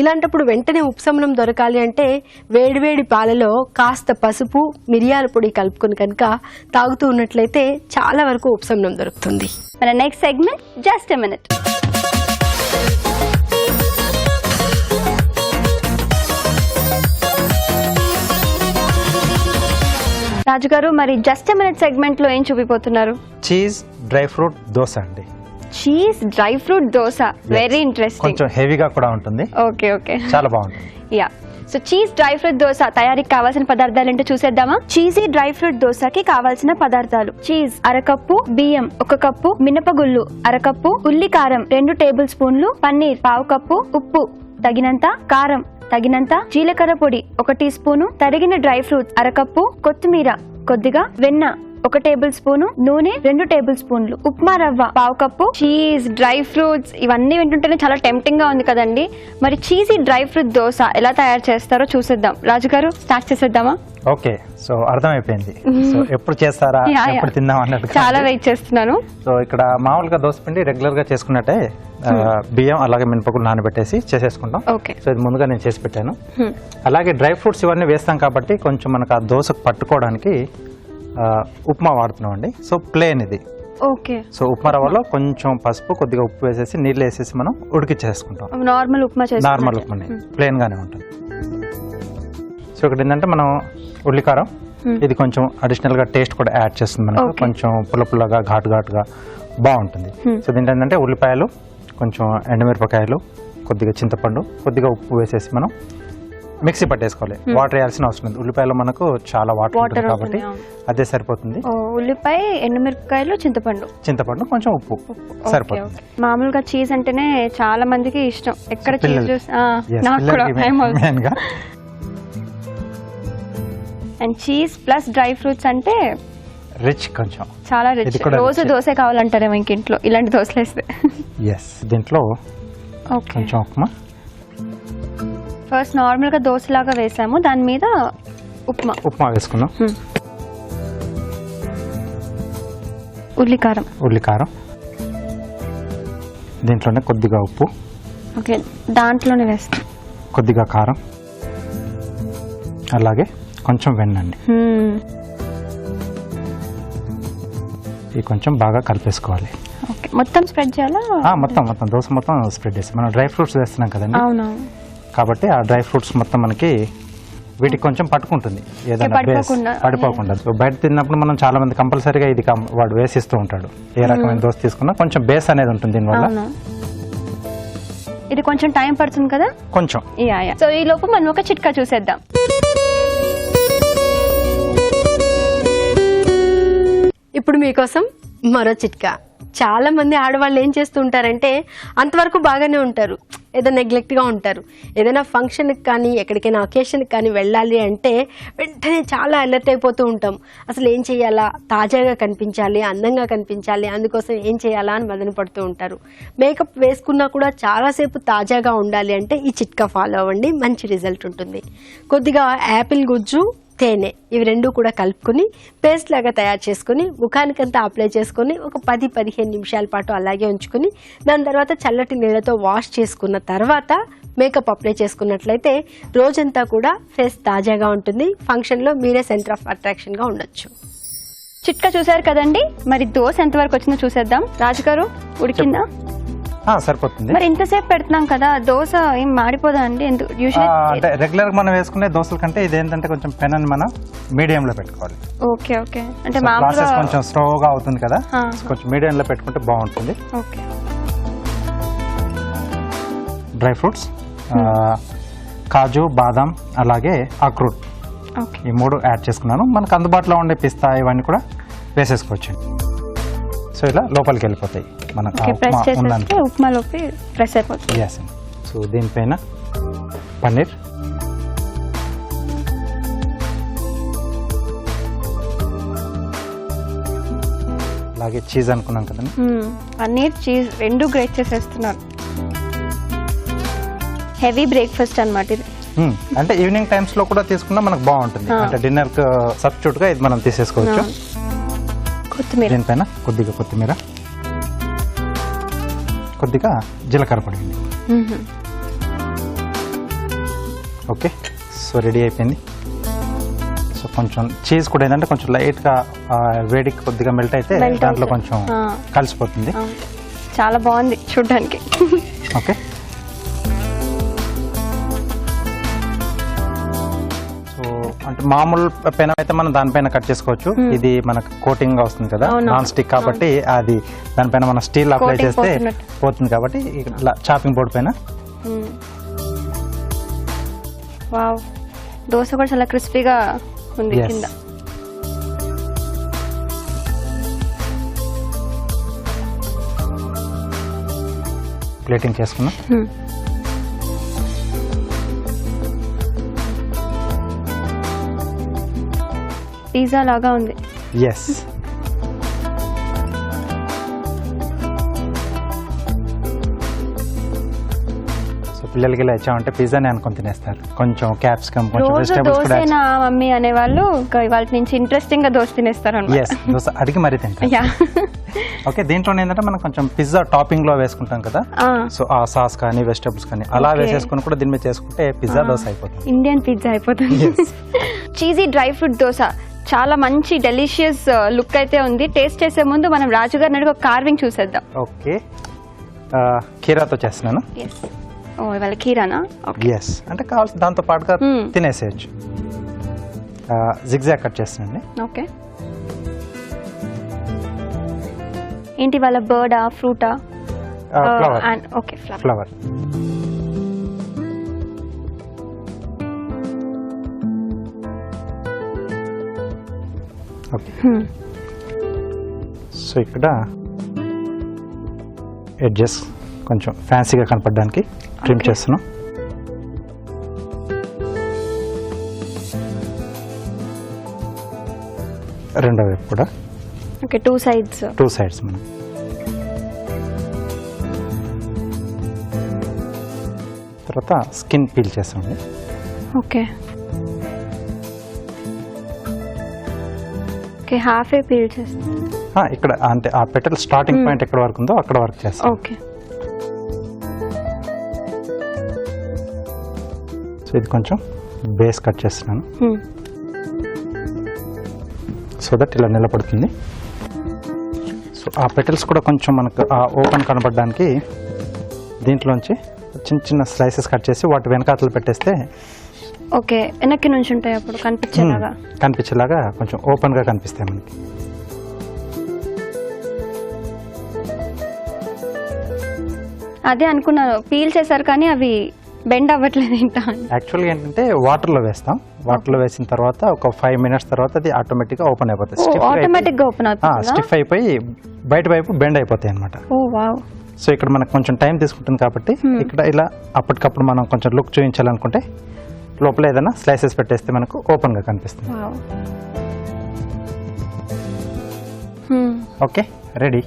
ఇలాంటప్పుడు వెంటనే ఉపశమనం దొరకాలి అంటే వేడివేడి పాలలో కాస్త పసుపు, మిరియాల పొడి కలుపుకొని కనుక తాగుతూ ఉన్నట్లయితే చాలా వరకు ఉపశమనం దొరుకుతుంది. మన next segment just a minute. రాజుగారు, మరి జస్ట్ ఎ మినిట్ సెగ్మెంట్ లో ఏం చూపిపోతున్నారు? చీజ్ డ్రై ఫ్రూట్ దోశ అండి. Cheese dry fruit dosa, very interesting. కొంచెం హెవీగా కూడా ఉంటుంది. ఓకే ఓకే, చాలా బాగుంటుంది. Yeah, so cheese dry fruit dosa తయారీకి కావాల్సిన పదార్థాలు ఏంటో చూసేద్దామా? చీజీ డ్రై ఫ్రూట్ దోశకి కావాల్సిన పదార్థాలు: చీజ్ అరకప్పు, బియ్యం 1 కప్పు, మినపగుళ్ళు అరకప్పు, ఉల్లి కారం 2 టేబుల్ స్పూన్లు, పన్నీర్ 1/2 కప్పు, ఉప్పు తగినంత, కారం తగినంత, జీలకర్ర పొడి 1 టీ స్పూను, తరిగిన డ్రై ఫ్రూట్స్ అరకప్పు, కొత్తిమీర కొద్దిగా, వెన్న 1 టేబుల్ స్పూను, నూనె 2 టేబుల్ స్పూన్లు, ఉప్మా రవ్వ 1/2 కప్పు. చీజ్, డ్రై ఫ్రూట్స్ ఇవన్నీ వింటుంటేనే చాలా టెంప్టింగ్ గా ఉంది కదండి. మరి చీజీ డ్రై ఫ్రూట్ దోశ ఎలా తయారు చేస్తారో చూసేద్దాం. రాజుగారు, స్టార్ట్ చేసేద్దామా? ఓకే, సో అర్థమైపోయింది. సో ఎప్పుడు చేస్తారా, ఎప్పుడు తిందాం అన్నట్టు చాలా వెయిట్ చేస్తున్నాను. సో ఇక్కడ మామూలుగా దోశ పిండి రెగ్యులర్ గా చేసుకున్నట్టే బియ్యం అలాగే మినపగుళ్ళు నానబెట్టేసి చేసేసుకుంటాం. ఓకే, సో ఇది ముందుగా నేను చేసి పెట్టాను. అలాగే డ్రై ఫ్రూట్స్ ఇవన్నీ వేస్తాం కాబట్టి కొంచెం మనకు ఆ దోశకు పట్టుకోవడానికి ఉప్మా వాడుతున్నాం అండి. సో ప్లేన్ ఇది. ఓకే, సో ఉప్మా రవ్వలో కొంచెం పసుపు, కొద్దిగా ఉప్పు వేసేసి నీళ్ళు వేసేసి మనం ఉడికిచ్చేసుకుంటాం. నార్మల్ ఉప్మా నార్మల్ ఉప్మాని ప్లేన్ గానే ఉంటుంది. సో ఇక్కడ ఏంటంటే మనం ఉల్లికారం ఇది కొంచెం అడిషనల్ గా టేస్ట్ కూడా యాడ్ చేస్తుంది మనకు. కొంచెం పుల్లగా ఘాటుగా బాగుంటుంది. సో దీంట్లో ఏంటంటే ఉల్లిపాయలు, కొంచెం ఎండుమిరపకాయలు, కొద్దిగా చింతపండు, కొద్దిగా ఉప్పు వేసేసి మనం మిక్సీ పట్టేసుకోవాలి. వాటర్ వేయాల్సిన అవసరం లేదు. ఉల్లిపాయలో మనకు చాలా వాటర్ ఉంటుంది కాబట్టి అదే సరిపోతుంది. ఉల్లిపాయ, ఎండుమిరపకాయలు, చింతపండు, కొంచెం ఉప్పు సరిపోతుంది. మామూలుగా చీజ్ అంటేనే చాలా మందికి ఇష్టం. ఎక్కడ చీజ్ నాకు కూడా. And cheese plus dry fruits అంటే రిచ్, కొంచెం చాలా రిచ్. రోజు దోశ కావాలంటారేమో ఇంక ఇంట్లో ఇలాంటి దోశలు వేస్తే. దీంట్లో కొంచెం ఉప్మా. ఫస్ట్ నార్మల్ గా దోశలాగా వేసాము, దాని మీద ఉప్మా వేసుకున్నాం. ఉల్లికారం దీంట్లోనే కొద్దిగా ఉప్పు. ఓకే, దాంట్లోనే వేస్తాం. కొద్దిగా కారం, అలాగే కొంచెం వెన్నండి, ఇది కొంచెం బాగా కలిపేసుకోవాలి. ఓకే, మొత్తం స్ప్రెడ్ చేయాలా? మొత్తం దోశ మొత్తం స్ప్రెడ్ చేసి మనం డ్రై ఫ్రూట్స్ వేస్తున్నాం కదండి, అవునవును. కాబట్టి ఆ డ్రై ఫ్రూట్స్ మొత్తం మనకి వీటికి కొంచెం పట్టుకుంటుంది, ఏదైనా బేస్ పడిపోకుండా. సో బయట తిన్నప్పుడు మనం చాలా మంది కంపల్సరీగా ఇది వాడు వేసిస్తూ ఉంటాడు, ఏ రకమైన దోశ తీసుకున్నా కొంచెం బేస్ అనేది ఉంటుంది దీనివల్ల. ఇది కొంచెం టైం పడుతుంది కదా కొంచెం. సో ఈ లోపు మనం ఒక చిట్కా చూసేద్దాం. ఇప్పుడు మీకోసం మరో చిట్కా. చాలా మంది ఆడవాళ్ళు ఏం చేస్తూ ఉంటారంటే అంతవరకు బాగానే ఉంటారు, ఏదో నెగ్లెక్ట్గా ఉంటారు. ఏదైనా ఫంక్షన్కి కానీ ఎక్కడికైనా ఒకేషన్కి కానీ వెళ్ళాలి అంటే వెంటనే చాలా అలర్ట్ అయిపోతూ ఉంటాం. అసలు ఏం చేయాలా, తాజాగా కనిపించాలి, అందంగా కనిపించాలి, అందుకోసం ఏం చేయాలా అని మదన పడుతూ ఉంటారు. మేకప్ వేసుకున్నా కూడా చాలాసేపు తాజాగా ఉండాలి అంటే ఈ చిట్కా ఫాలో అవ్వండి, మంచి రిజల్ట్ ఉంటుంది. కొద్దిగా యాపిల్ గుజ్జు, తేనె ఇవి రెండు కూడా కలుపుకొని పేస్ట్ లాగా తయారు చేసుకుని ముఖానికంతా అప్లై చేసుకుని ఒక 10-15 నిమిషాల పాటు అలాగే ఉంచుకుని దాని తర్వాత చల్లటి నీళ్ళతో వాష్ చేసుకున్న తర్వాత మేకప్ అప్లై చేసుకున్నట్లయితే రోజంతా కూడా ఫేస్ తాజాగా ఉంటుంది. ఫంక్షన్లో మీరే సెంటర్ ఆఫ్ అట్రాక్షన్గా ఉండొచ్చు. చిట్కా చూసారు కదండి, మరి దోశ ఎంతవరకు వచ్చిందో చూసేద్దాం. రాజుగారు ఉడికిందా? సరిపోతుంది. మరి ఇంతసేపు పెడుతున్నాం కదా, దోశ ఏం మాడిపోదా అండి? అంటే రెగ్యులర్ గా మనం వేసుకునే దోశల కంటే ఇది ఏంటంటే కొంచెం పెన్ అని మనం మీడియం లో పెట్టుకోవాలి. ఓకే ఓకే, అంటే ప్రాసెస్ కొంచెం స్లోగా అవుతుంది కదా, కొంచెం మీడియం లో పెట్టుకుంటే బాగుంటుంది. ఓకే, డ్రై ఫ్రూట్స్, కాజు, బాదాం, అలాగే అక్రూట్, ఈ 3 యాడ్ చేసుకున్నాను. మనకు అందుబాటులో ఉండే పిస్తా ఇవన్నీ కూడా వేసేసుకోవచ్చు. సో ఇలా లోపలికి వెళ్ళిపోతాయి మనకు ఉప్మాలోకి ప్రెస్ అయిపోతుంది. ఎస్. సో దీనిపైన పన్నీర్, అలాగే చీజ్ అనుకున్నాం కదండి, పన్నీర్ చీజ్ రెండు గ్రేట్ చేసేస్తున్నాను. హెవీ బ్రేక్ఫాస్ట్ అన్నమాట ఇది. అంటే ఈవినింగ్ టైమ్స్ లో కూడా తీసుకున్నా మనకు బాగుంటుంది. అంటే డిన్నర్ కి సబ్స్టిట్యూట్ గా ఇది మనం తీసేసుకోవచ్చు. కొత్తిమీర, దీనిపైన కొద్దిగా కొత్తిమీర, కొద్దిగా జీలకర్ర పొడి. ఓకే, సో రెడీ అయిపోయింది. సో కొంచెం చీజ్ కూడా ఏంటంటే కొంచెం లైట్గా వేడికి కొద్దిగా మెల్ట్ అయితే దాంట్లో కొంచెం కలిసిపోతుంది. చాలా బాగుంది చూడడానికి. ఓకే, అంటే మామూలు పెనం అయితే మనం దానిపైన కట్ చేసుకోవచ్చు. ఇది మనకు కోటింగ్ గా వస్తుంది కదా, నాన్ స్టిక్ కాబట్టి అది దానిపైన మనం స్టీల్ అప్లై చేస్తే పోతుంది కాబట్టి ఇలా చాపింగ్ బోర్డ్ పైన. వావ్, దోశ కూడా చాలా క్రిస్పీగా ఉంది కింద. ప్లేటింగ్ చేసుకున్నాం. పిజ్జా లాగా ఉంది. ఎస్. సో పిల్లలకి ఇలా ఇచ్చామంటే పిజ్జాని అనుకుని తినేస్తారు. కొంచెం క్యాప్సికమ్, కొంచెం వెజిటబుల్స్ కూడా. దోశ మమ్మీ అనేవాళ్ళు ఇవాళ నుంచి ఇంట్రెస్టింగ్ గా దోశ తినేస్తారు అన్నమాట. దోశ అడిగి మరీ తింటారు. ఓకే, దీంట్లో ఏంటంటే మనం కొంచెం పిజ్జా టాపింగ్ లో వేసుకుంటాం కదా, సో ఆ సాస్ కానీ వెజిటబుల్స్ కానీ అలా వేసేసుకుని కూడా దీని మీద చేసుకుంటే పిజ్జా దోశ అయిపోతుంది, ఇండియన్ పిజ్జా అయిపోతుంది. చీజీ డ్రై ఫ్రూట్ దోశ చాలా మంచి డెలిషియస్ లుక్ అయితే ఉంది. టేస్ట్ చేసే ముందు మనం రాజుగారిని అడిగి ఒక కార్వింగ్ చూసేద్దాం. ఓకే, కీరాతో చేస్తున్నాను. ఇవాళ కీరానా? ఎస్, అంటే కావాల్సిన దాంతో పాటుగా తినేసేయచ్చు. జిగ్జాగ్ కట్ చేస్తున్నాండి. ఓకే, ఏంటి వాళ్ళ బర్డా, ఫ్రూటా? Okay, flower. ఓకే, సో ఇక్కడ ఎడ్జెస్ కొంచెం ఫ్యాన్సీగా కనపడడానికి ట్రిమ్ చేస్తున్నాం. రెండో వైపు కూడా. ఓకే, టూ సైడ్స్ మనం. తర్వాత స్కిన్ పీల్ చేస్తామండి. ఓకే, హాఫ్ ఏ పీల్ చేస్తాం ఇక్కడ. అంటే ఆ పెటల్ స్టార్టింగ్ పాయింట్ ఎక్కడ వరకు ఉందో అక్కడ వరకు చేస్తాం. ఓకే, సో ఇది కొంచెం బేస్ కట్ చేస్తున్నాను. సో దట్ ఇలా నిలబడుతుంది. సో ఆ పెటల్స్ కూడా కొంచెం మనకు ఓపెన్ కనబడడానికి దీంట్లోంచి చిన్న చిన్న స్లైసెస్ కట్ చేసి వాటి వెనకాతలు పెట్టేస్తే ఓకే, వెనక్కి నుంచి ఉంటాయి అప్పుడు కనిపించేలాగా కొంచెం ఓపెన్గా కనిపిస్తాయి మనకి. అదే అనుకున్నాను, పీల్ చేశారు కానీ అవి బెండ్ అవ్వట్లేదు ఏంటా. యాక్చువల్గా ఏంటంటే వాటర్లో వేస్తాం, వాటర్లో వేసిన తర్వాత ఒక 5 minutes తర్వాత అది ఆటోమేటిక్గా ఓపెన్ అయిపోతుంది. ఆటోమేటిక్గా ఓపెన్ అవుతుంది, స్టిఫ్ అయిపోయి బయట వైపు బెండ్ అయిపోతాయి అనమాట. ఓ వావ్. సో ఇక్కడ మనకు కొంచెం టైం తీసుకుంటుంది కాబట్టి ఇక్కడ ఇలా అప్పటికప్పుడు మనం కొంచెం లుక్ చూపించాలనుకుంటే లోపల ఏదైనా స్లైసెస్ పెట్టేస్తే మనకు ఓపెన్గా కనిపిస్తుంది. Okay, ready.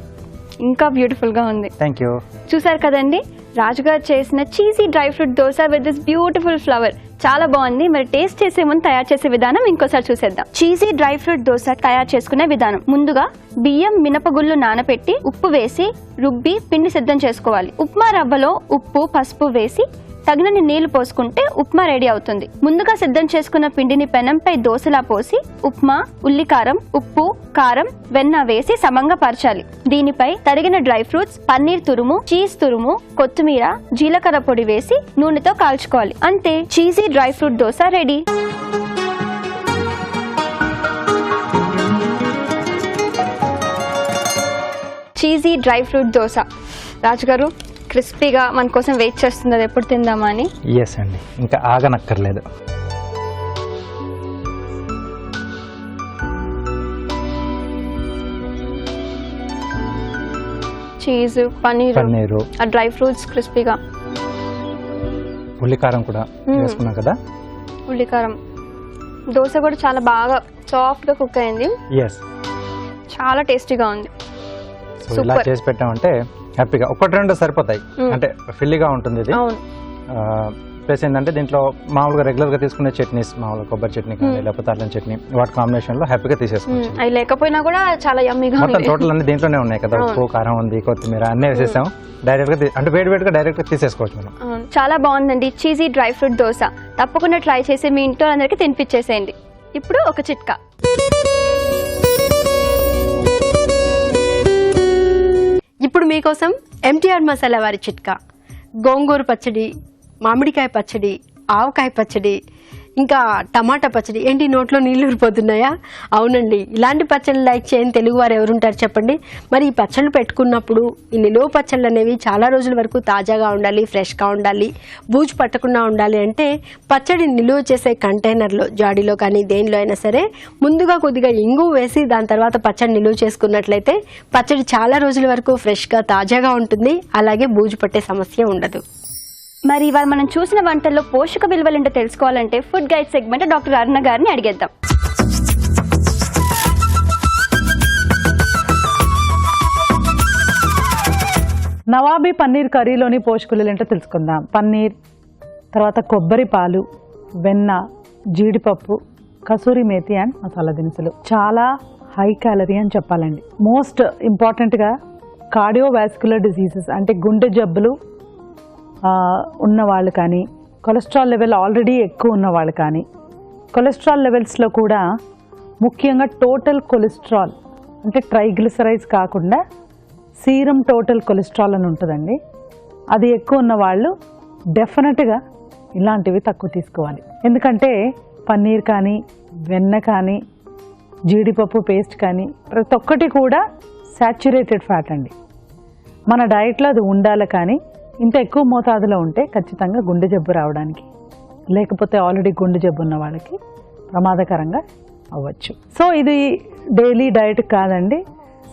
ఇంకా బ్యూటిఫుల్ గా ఉంది. Thank you. చూసారు కదండి రాజుగారు చేసిన cheesy dry fruit dosa with this beautiful flower. చాలా బాగుంది. మరి టేస్ట్ చేసే ముందు తయారు చేసే విధానం ఇంకోసారి చూసేద్దాం. చీజీ డ్రై ఫ్రూట్ దోశ తయారు చేసుకునే విధానం. ముందుగా బియ్యం మినపగుళ్ళు నానబెట్టి ఉప్పు వేసి రుబ్బి పిండి సిద్ధం చేసుకోవాలి. ఉప్మా రవ్వలో ఉప్పు పసుపు వేసి తగినన్ని నీళ్లు పోసుకుంటే ఉప్మా రెడీ అవుతుంది. ముందుగా సిద్ధం చేసుకున్న పిండిని పెనంపై దోశలా పోసి ఉప్మా, ఉల్లికారం, ఉప్పు, కారం, వెన్న వేసి సమంగా పరచాలి. దీనిపై తరిగిన డ్రై ఫ్రూట్స్, పన్నీర్ తురుము, చీజ్ తురుము, కొత్తిమీర, జీలకర్ర పొడి వేసి నూనెతో కాల్చుకోవాలి. అంతే, cheesy dry fruit dosa ready. Cheesy dry fruit dosa. రాజుగారు క్రిస్పీగా మన కోసం వెయిట్ చేస్తుంది, అది ఎప్పుడు తిందామా అని. ఎస్ అండి, ఇంకా ఆగనక్కర్లేదు. చీజ్, పన్నీరు, ఆ డ్రై ఫ్రూట్స్ క్రిస్పీగా, ఉల్లికారం కూడా వేసుకున్నాం కదా. ఉల్లికారం దోశ కూడా చాలా బాగా సాఫ్ట్ గా కుక్ అయింది. ఎస్, చాలా టేస్టీగా ఉంది. సో ఇలా చేసి పెట్టామంటే హ్యాపీగా 1-2 సరిపోతాయి, అంటే ఫిల్లీగా ఉంటుంది ఇది. ప్లస్ ఏంటంటే దీంట్లో మామూలుగా రెగ్యులర్ గా తీసుకునే చట్నీస్, మామూలుగా కొబ్బరి చట్నీ కానీ లేకపోతే అల్లం చట్నీ, వాటి కాంబినేషన్ లో హ్యాపీగా తీసేసుకోవచ్చు. అవి లేకపోయినా కూడా చాలా యమ్మీగా ఉంది. మొత్తం టోటల్ అన్ని దీంట్లోనే ఉన్నాయి కదా, ఉప్పు, కారం ఉంది, కొత్తిమీర అన్నీ వేసేసాం. డైరెక్ట్ గా అంటే వేడిగా డైరెక్ట్ గా తీసేసుకోవచ్చు మనం. చాలా బాగుందండి చీజీ డ్రై ఫ్రూట్ దోశ. తప్పకుండా ట్రై చేసి మీ ఇంట్లో అందరికి తినిపించేసేయండి. ఇప్పుడు ఒక చిట్కా. ఇప్పుడు మీకోసం ఎంటీఆర్ మసాలా వారి చిట్కా. గోంగూర పచ్చడి, మామిడికాయ పచ్చడి, ఆవకాయ పచ్చడి, ఇంకా టమాటా పచ్చడి. ఏంటి నోట్లో నీళ్ళు ఊరిపోతున్నాయా? అవునండి, ఇలాంటి పచ్చళ్ళు లైక్ చేయని తెలుగు వారు ఎవరుంటారు చెప్పండి. మరి ఈ పచ్చళ్ళు పెట్టుకున్నప్పుడు ఈ నిలువ పచ్చళ్ళు అనేవి చాలా రోజుల వరకు తాజాగా ఉండాలి, ఫ్రెష్గా ఉండాలి, బూజు పట్టకుండా ఉండాలి అంటే పచ్చడి నిలువ చేసే కంటైనర్లో, జాడీలో కానీ దేనిలో అయినా సరే ముందుగా కొద్దిగా ఇంగు వేసి దాని తర్వాత పచ్చడి నిలువ చేసుకున్నట్లయితే పచ్చడి చాలా రోజుల వరకు ఫ్రెష్గా తాజాగా ఉంటుంది, అలాగే బూజు పట్టే సమస్య ఉండదు. మరి ఇవాళ మనం చూసిన వంటల్లో పోషక విలువలేంటో తెలుసుకోవాలంటే ఫుడ్ గైడ్ సెగ్మెంట్ డాక్టర్ అరుణ గారిని అడిగేద్దాం. నవాబీ పన్నీర్ కర్రీలోని పోషకులు ఏంటో తెలుసుకుందాం. పన్నీర్, తర్వాత కొబ్బరి పాలు, వెన్న, జీడిపప్పు, కసూరి మేతి అండ్ మసాలా దినుసులు. చాలా హై క్యాలరీ అని చెప్పాలండి. మోస్ట్ ఇంపార్టెంట్గా కార్డియోవాస్కులర్ డిసీజెస్ అంటే గుండె జబ్బులు ఉన్నవాళ్ళు కానీ, కొలెస్ట్రాల్ లెవెల్ ఆల్రెడీ ఎక్కువ ఉన్నవాళ్ళు కానీ, కొలెస్ట్రాల్ లెవెల్స్లో కూడా ముఖ్యంగా టోటల్ కొలెస్ట్రాల్ అంటే ట్రైగ్లిసరైడ్స్ కాకుండా సీరం టోటల్ కొలెస్ట్రాల్ అని ఉంటుందండి. అది ఎక్కువ ఉన్న వాళ్ళు డెఫినెట్గా ఇలాంటివి తక్కువ తీసుకోవాలి. ఎందుకంటే పన్నీర్ కానీ, వెన్న కానీ, జీడిపప్పు పేస్ట్ కానీ ప్రతి ఒక్కటి కూడా సాచ్యురేటెడ్ ఫ్యాట్ అండి. మన డైట్లో అది ఉండాలి, కానీ ఇంత ఎక్కువ మోతాదులో ఉంటే ఖచ్చితంగా గుండె జబ్బు రావడానికి, లేకపోతే ఆల్రెడీ గుండె జబ్బు ఉన్న వాళ్ళకి ప్రమాదకరంగా అవ్వచ్చు. సో ఇది డైలీ డైట్ కాదండి,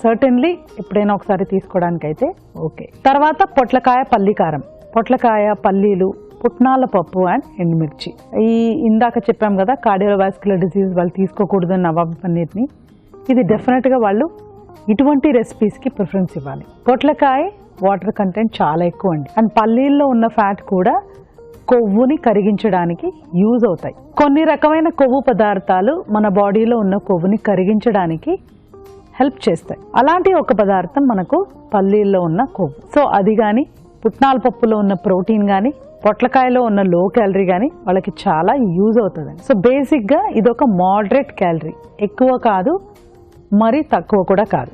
సర్టన్లీ ఎప్పుడైనా ఒకసారి తీసుకోవడానికి అయితే ఓకే. తర్వాత పొట్లకాయ పల్లి కారం, పొట్లకాయ, పల్లీలు, పుట్నాల పప్పు అండ్ ఎండుమిర్చి. ఈ ఇందాక చెప్పాం కదా కార్డియోవాస్కులర్ డిసీజ్ వాళ్ళు తీసుకోకూడదు నవాబీ పన్నీర్ని. ఇది డెఫినెట్గా వాళ్ళు ఇటువంటి రెసిపీస్కి ప్రిఫరెన్స్ ఇవ్వాలి. పొట్లకాయ వాటర్ కంటెంట్ చాలా ఎక్కువ అండి, అండ్ పల్లీల్లో ఉన్న ఫ్యాట్ కూడా కొవ్వుని కరిగించడానికి యూజ్ అవుతాయి. కొన్ని రకమైన కొవ్వు పదార్థాలు మన బాడీలో ఉన్న కొవ్వుని కరిగించడానికి హెల్ప్ చేస్తాయి. అలాంటి ఒక పదార్థం మనకు పల్లీల్లో ఉన్న కొవ్వు. సో అది కానీ, పుట్నాల పప్పులో ఉన్న ప్రోటీన్ కానీ, పొట్లకాయలో ఉన్న లో క్యాలరీ కానీ వాళ్ళకి చాలా యూజ్ అవుతుందండి. సో బేసిక్గా ఇది ఒక మోడరేట్ క్యాలరీ, ఎక్కువ కాదు, మరీ తక్కువ కూడా కాదు.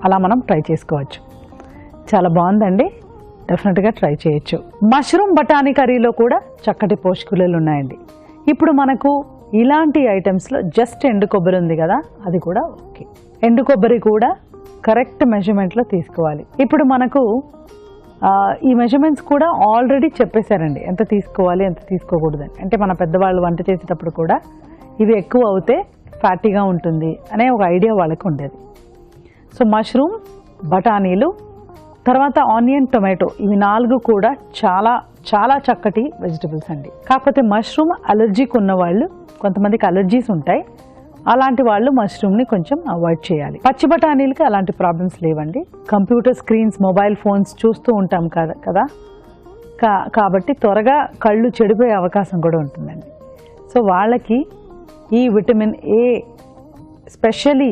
అలా మనం ట్రై చేసుకోవచ్చు. చాలా బాగుందండి, డెఫినెట్గా ట్రై చేయొచ్చు. మష్రూమ్ బఠానీ కర్రీలో కూడా చక్కటి పోషకాలు ఉన్నాయండి. ఇప్పుడు మనకు ఇలాంటి ఐటమ్స్లో జస్ట్ ఎండు కొబ్బరి ఉంది కదా, అది కూడా ఓకే. ఎండు కొబ్బరి కూడా కరెక్ట్ మెజర్మెంట్లో తీసుకోవాలి. ఇప్పుడు మనకు ఈ మెజర్మెంట్స్ కూడా ఆల్రెడీ చెప్పేశారండి, ఎంత తీసుకోవాలి ఎంత తీసుకోకూడదని. అంటే మన పెద్దవాళ్ళు వంట చేసేటప్పుడు కూడా ఇవి ఎక్కువ అవుతే ఫ్యాటీగా ఉంటుంది అనే ఒక ఐడియా వాళ్ళకి ఉండేది. సో మష్రూమ్, బఠానీలు, తర్వాత ఆనియన్, టొమాటో, ఇవి 4 కూడా చాలా చాలా చక్కటి వెజిటబుల్స్ అండి. కాకపోతే మష్రూమ్ అలర్జీకి ఉన్న వాళ్ళు, కొంతమందికి అలర్జీస్ ఉంటాయి, అలాంటి వాళ్ళు మష్రూమ్ని కొంచెం అవాయిడ్ చేయాలి. పచ్చి బఠానీలకి అలాంటి ప్రాబ్లమ్స్ లేవండి. కంప్యూటర్ స్క్రీన్స్, మొబైల్ ఫోన్స్ చూస్తూ ఉంటాం కదా, కాబట్టి త్వరగా కళ్ళు చెడిపోయే అవకాశం కూడా ఉంటుందండి. సో వాళ్ళకి ఈ విటమిన్ ఏ, స్పెషలీ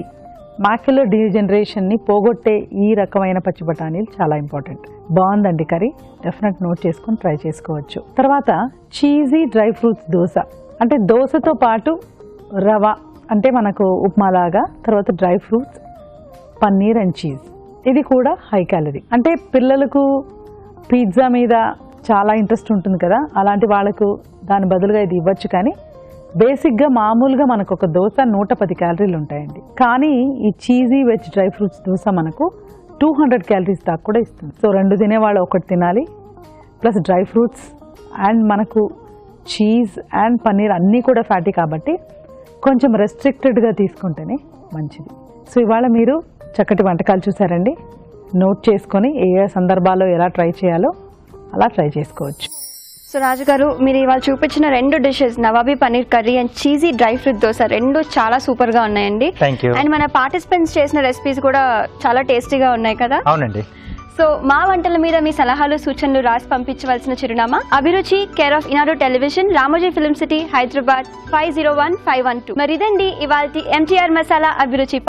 మాక్యులర్ డీజనరేషన్ని పోగొట్టే ఈ రకమైన పచ్చి బఠానీలు చాలా ఇంపార్టెంట్. బాగుందండి కర్రీ, డెఫినెట్ నోట్ చేసుకొని ట్రై చేసుకోవచ్చు. తర్వాత చీజీ డ్రై ఫ్రూట్స్ దోశ, అంటే దోశతో పాటు రవ, అంటే మనకు ఉప్మాలాగా, తర్వాత dry fruits, paneer and cheese. ఇది కూడా హై క్యాలరీ. అంటే పిల్లలకు పిజ్జా మీద చాలా ఇంట్రెస్ట్ ఉంటుంది కదా, అలాంటి వాళ్ళకు దాని బదులుగా ఇది ఇవ్వచ్చు. కానీ బేసిక్గా మామూలుగా మనకు ఒక దోశ 110 క్యాలరీలు ఉంటాయండి. కానీ ఈ cheesy veg dry fruits dosa మనకు 200 క్యాలరీస్ దాకా కూడా ఇస్తుంది. సో 2 తినేవాళ్ళు 1 తినాలి, ప్లస్ డ్రై ఫ్రూట్స్ అండ్ మనకు చీజ్ అండ్ పన్నీర్ అన్నీ కూడా ఫ్యాటీ, కాబట్టి కొంచెం రెస్ట్రిక్టెడ్గా తీసుకుంటేనే మంచిది. సో ఇవాళ మీరు చక్కటి వంటకాలు చూసారండి, నోట్ చేసుకొని ఏ ఏ సందర్భాల్లో ఎలా ట్రై చేయాలో అలా ట్రై చేసుకోవచ్చు. సో రాజు గారు, మీరు ఇవాళ చూపించిన 2 dishes, nawabi paneer curry and cheesy dry fruit dosa, 2 చాలా సూపర్ గా ఉన్నాయండి. Thank you. అండ్ మన పార్టిసిపెంట్స్ చేసిన రెసిపీస్ కూడా చాలా టేస్టీగా ఉన్నాయి కదా. అవునండి. సో మా వంటల మీద మీ సలహాలు, సూచనలు రాసి పంపించవలసిన చిరునామా అభిరుచి, కేర్ ఆఫ్ ఇనారో television, Ramoji film city, Hyderabad 501512. మరి ఇదండి ఇవాల్టి MTR మసాలా అభిరుచి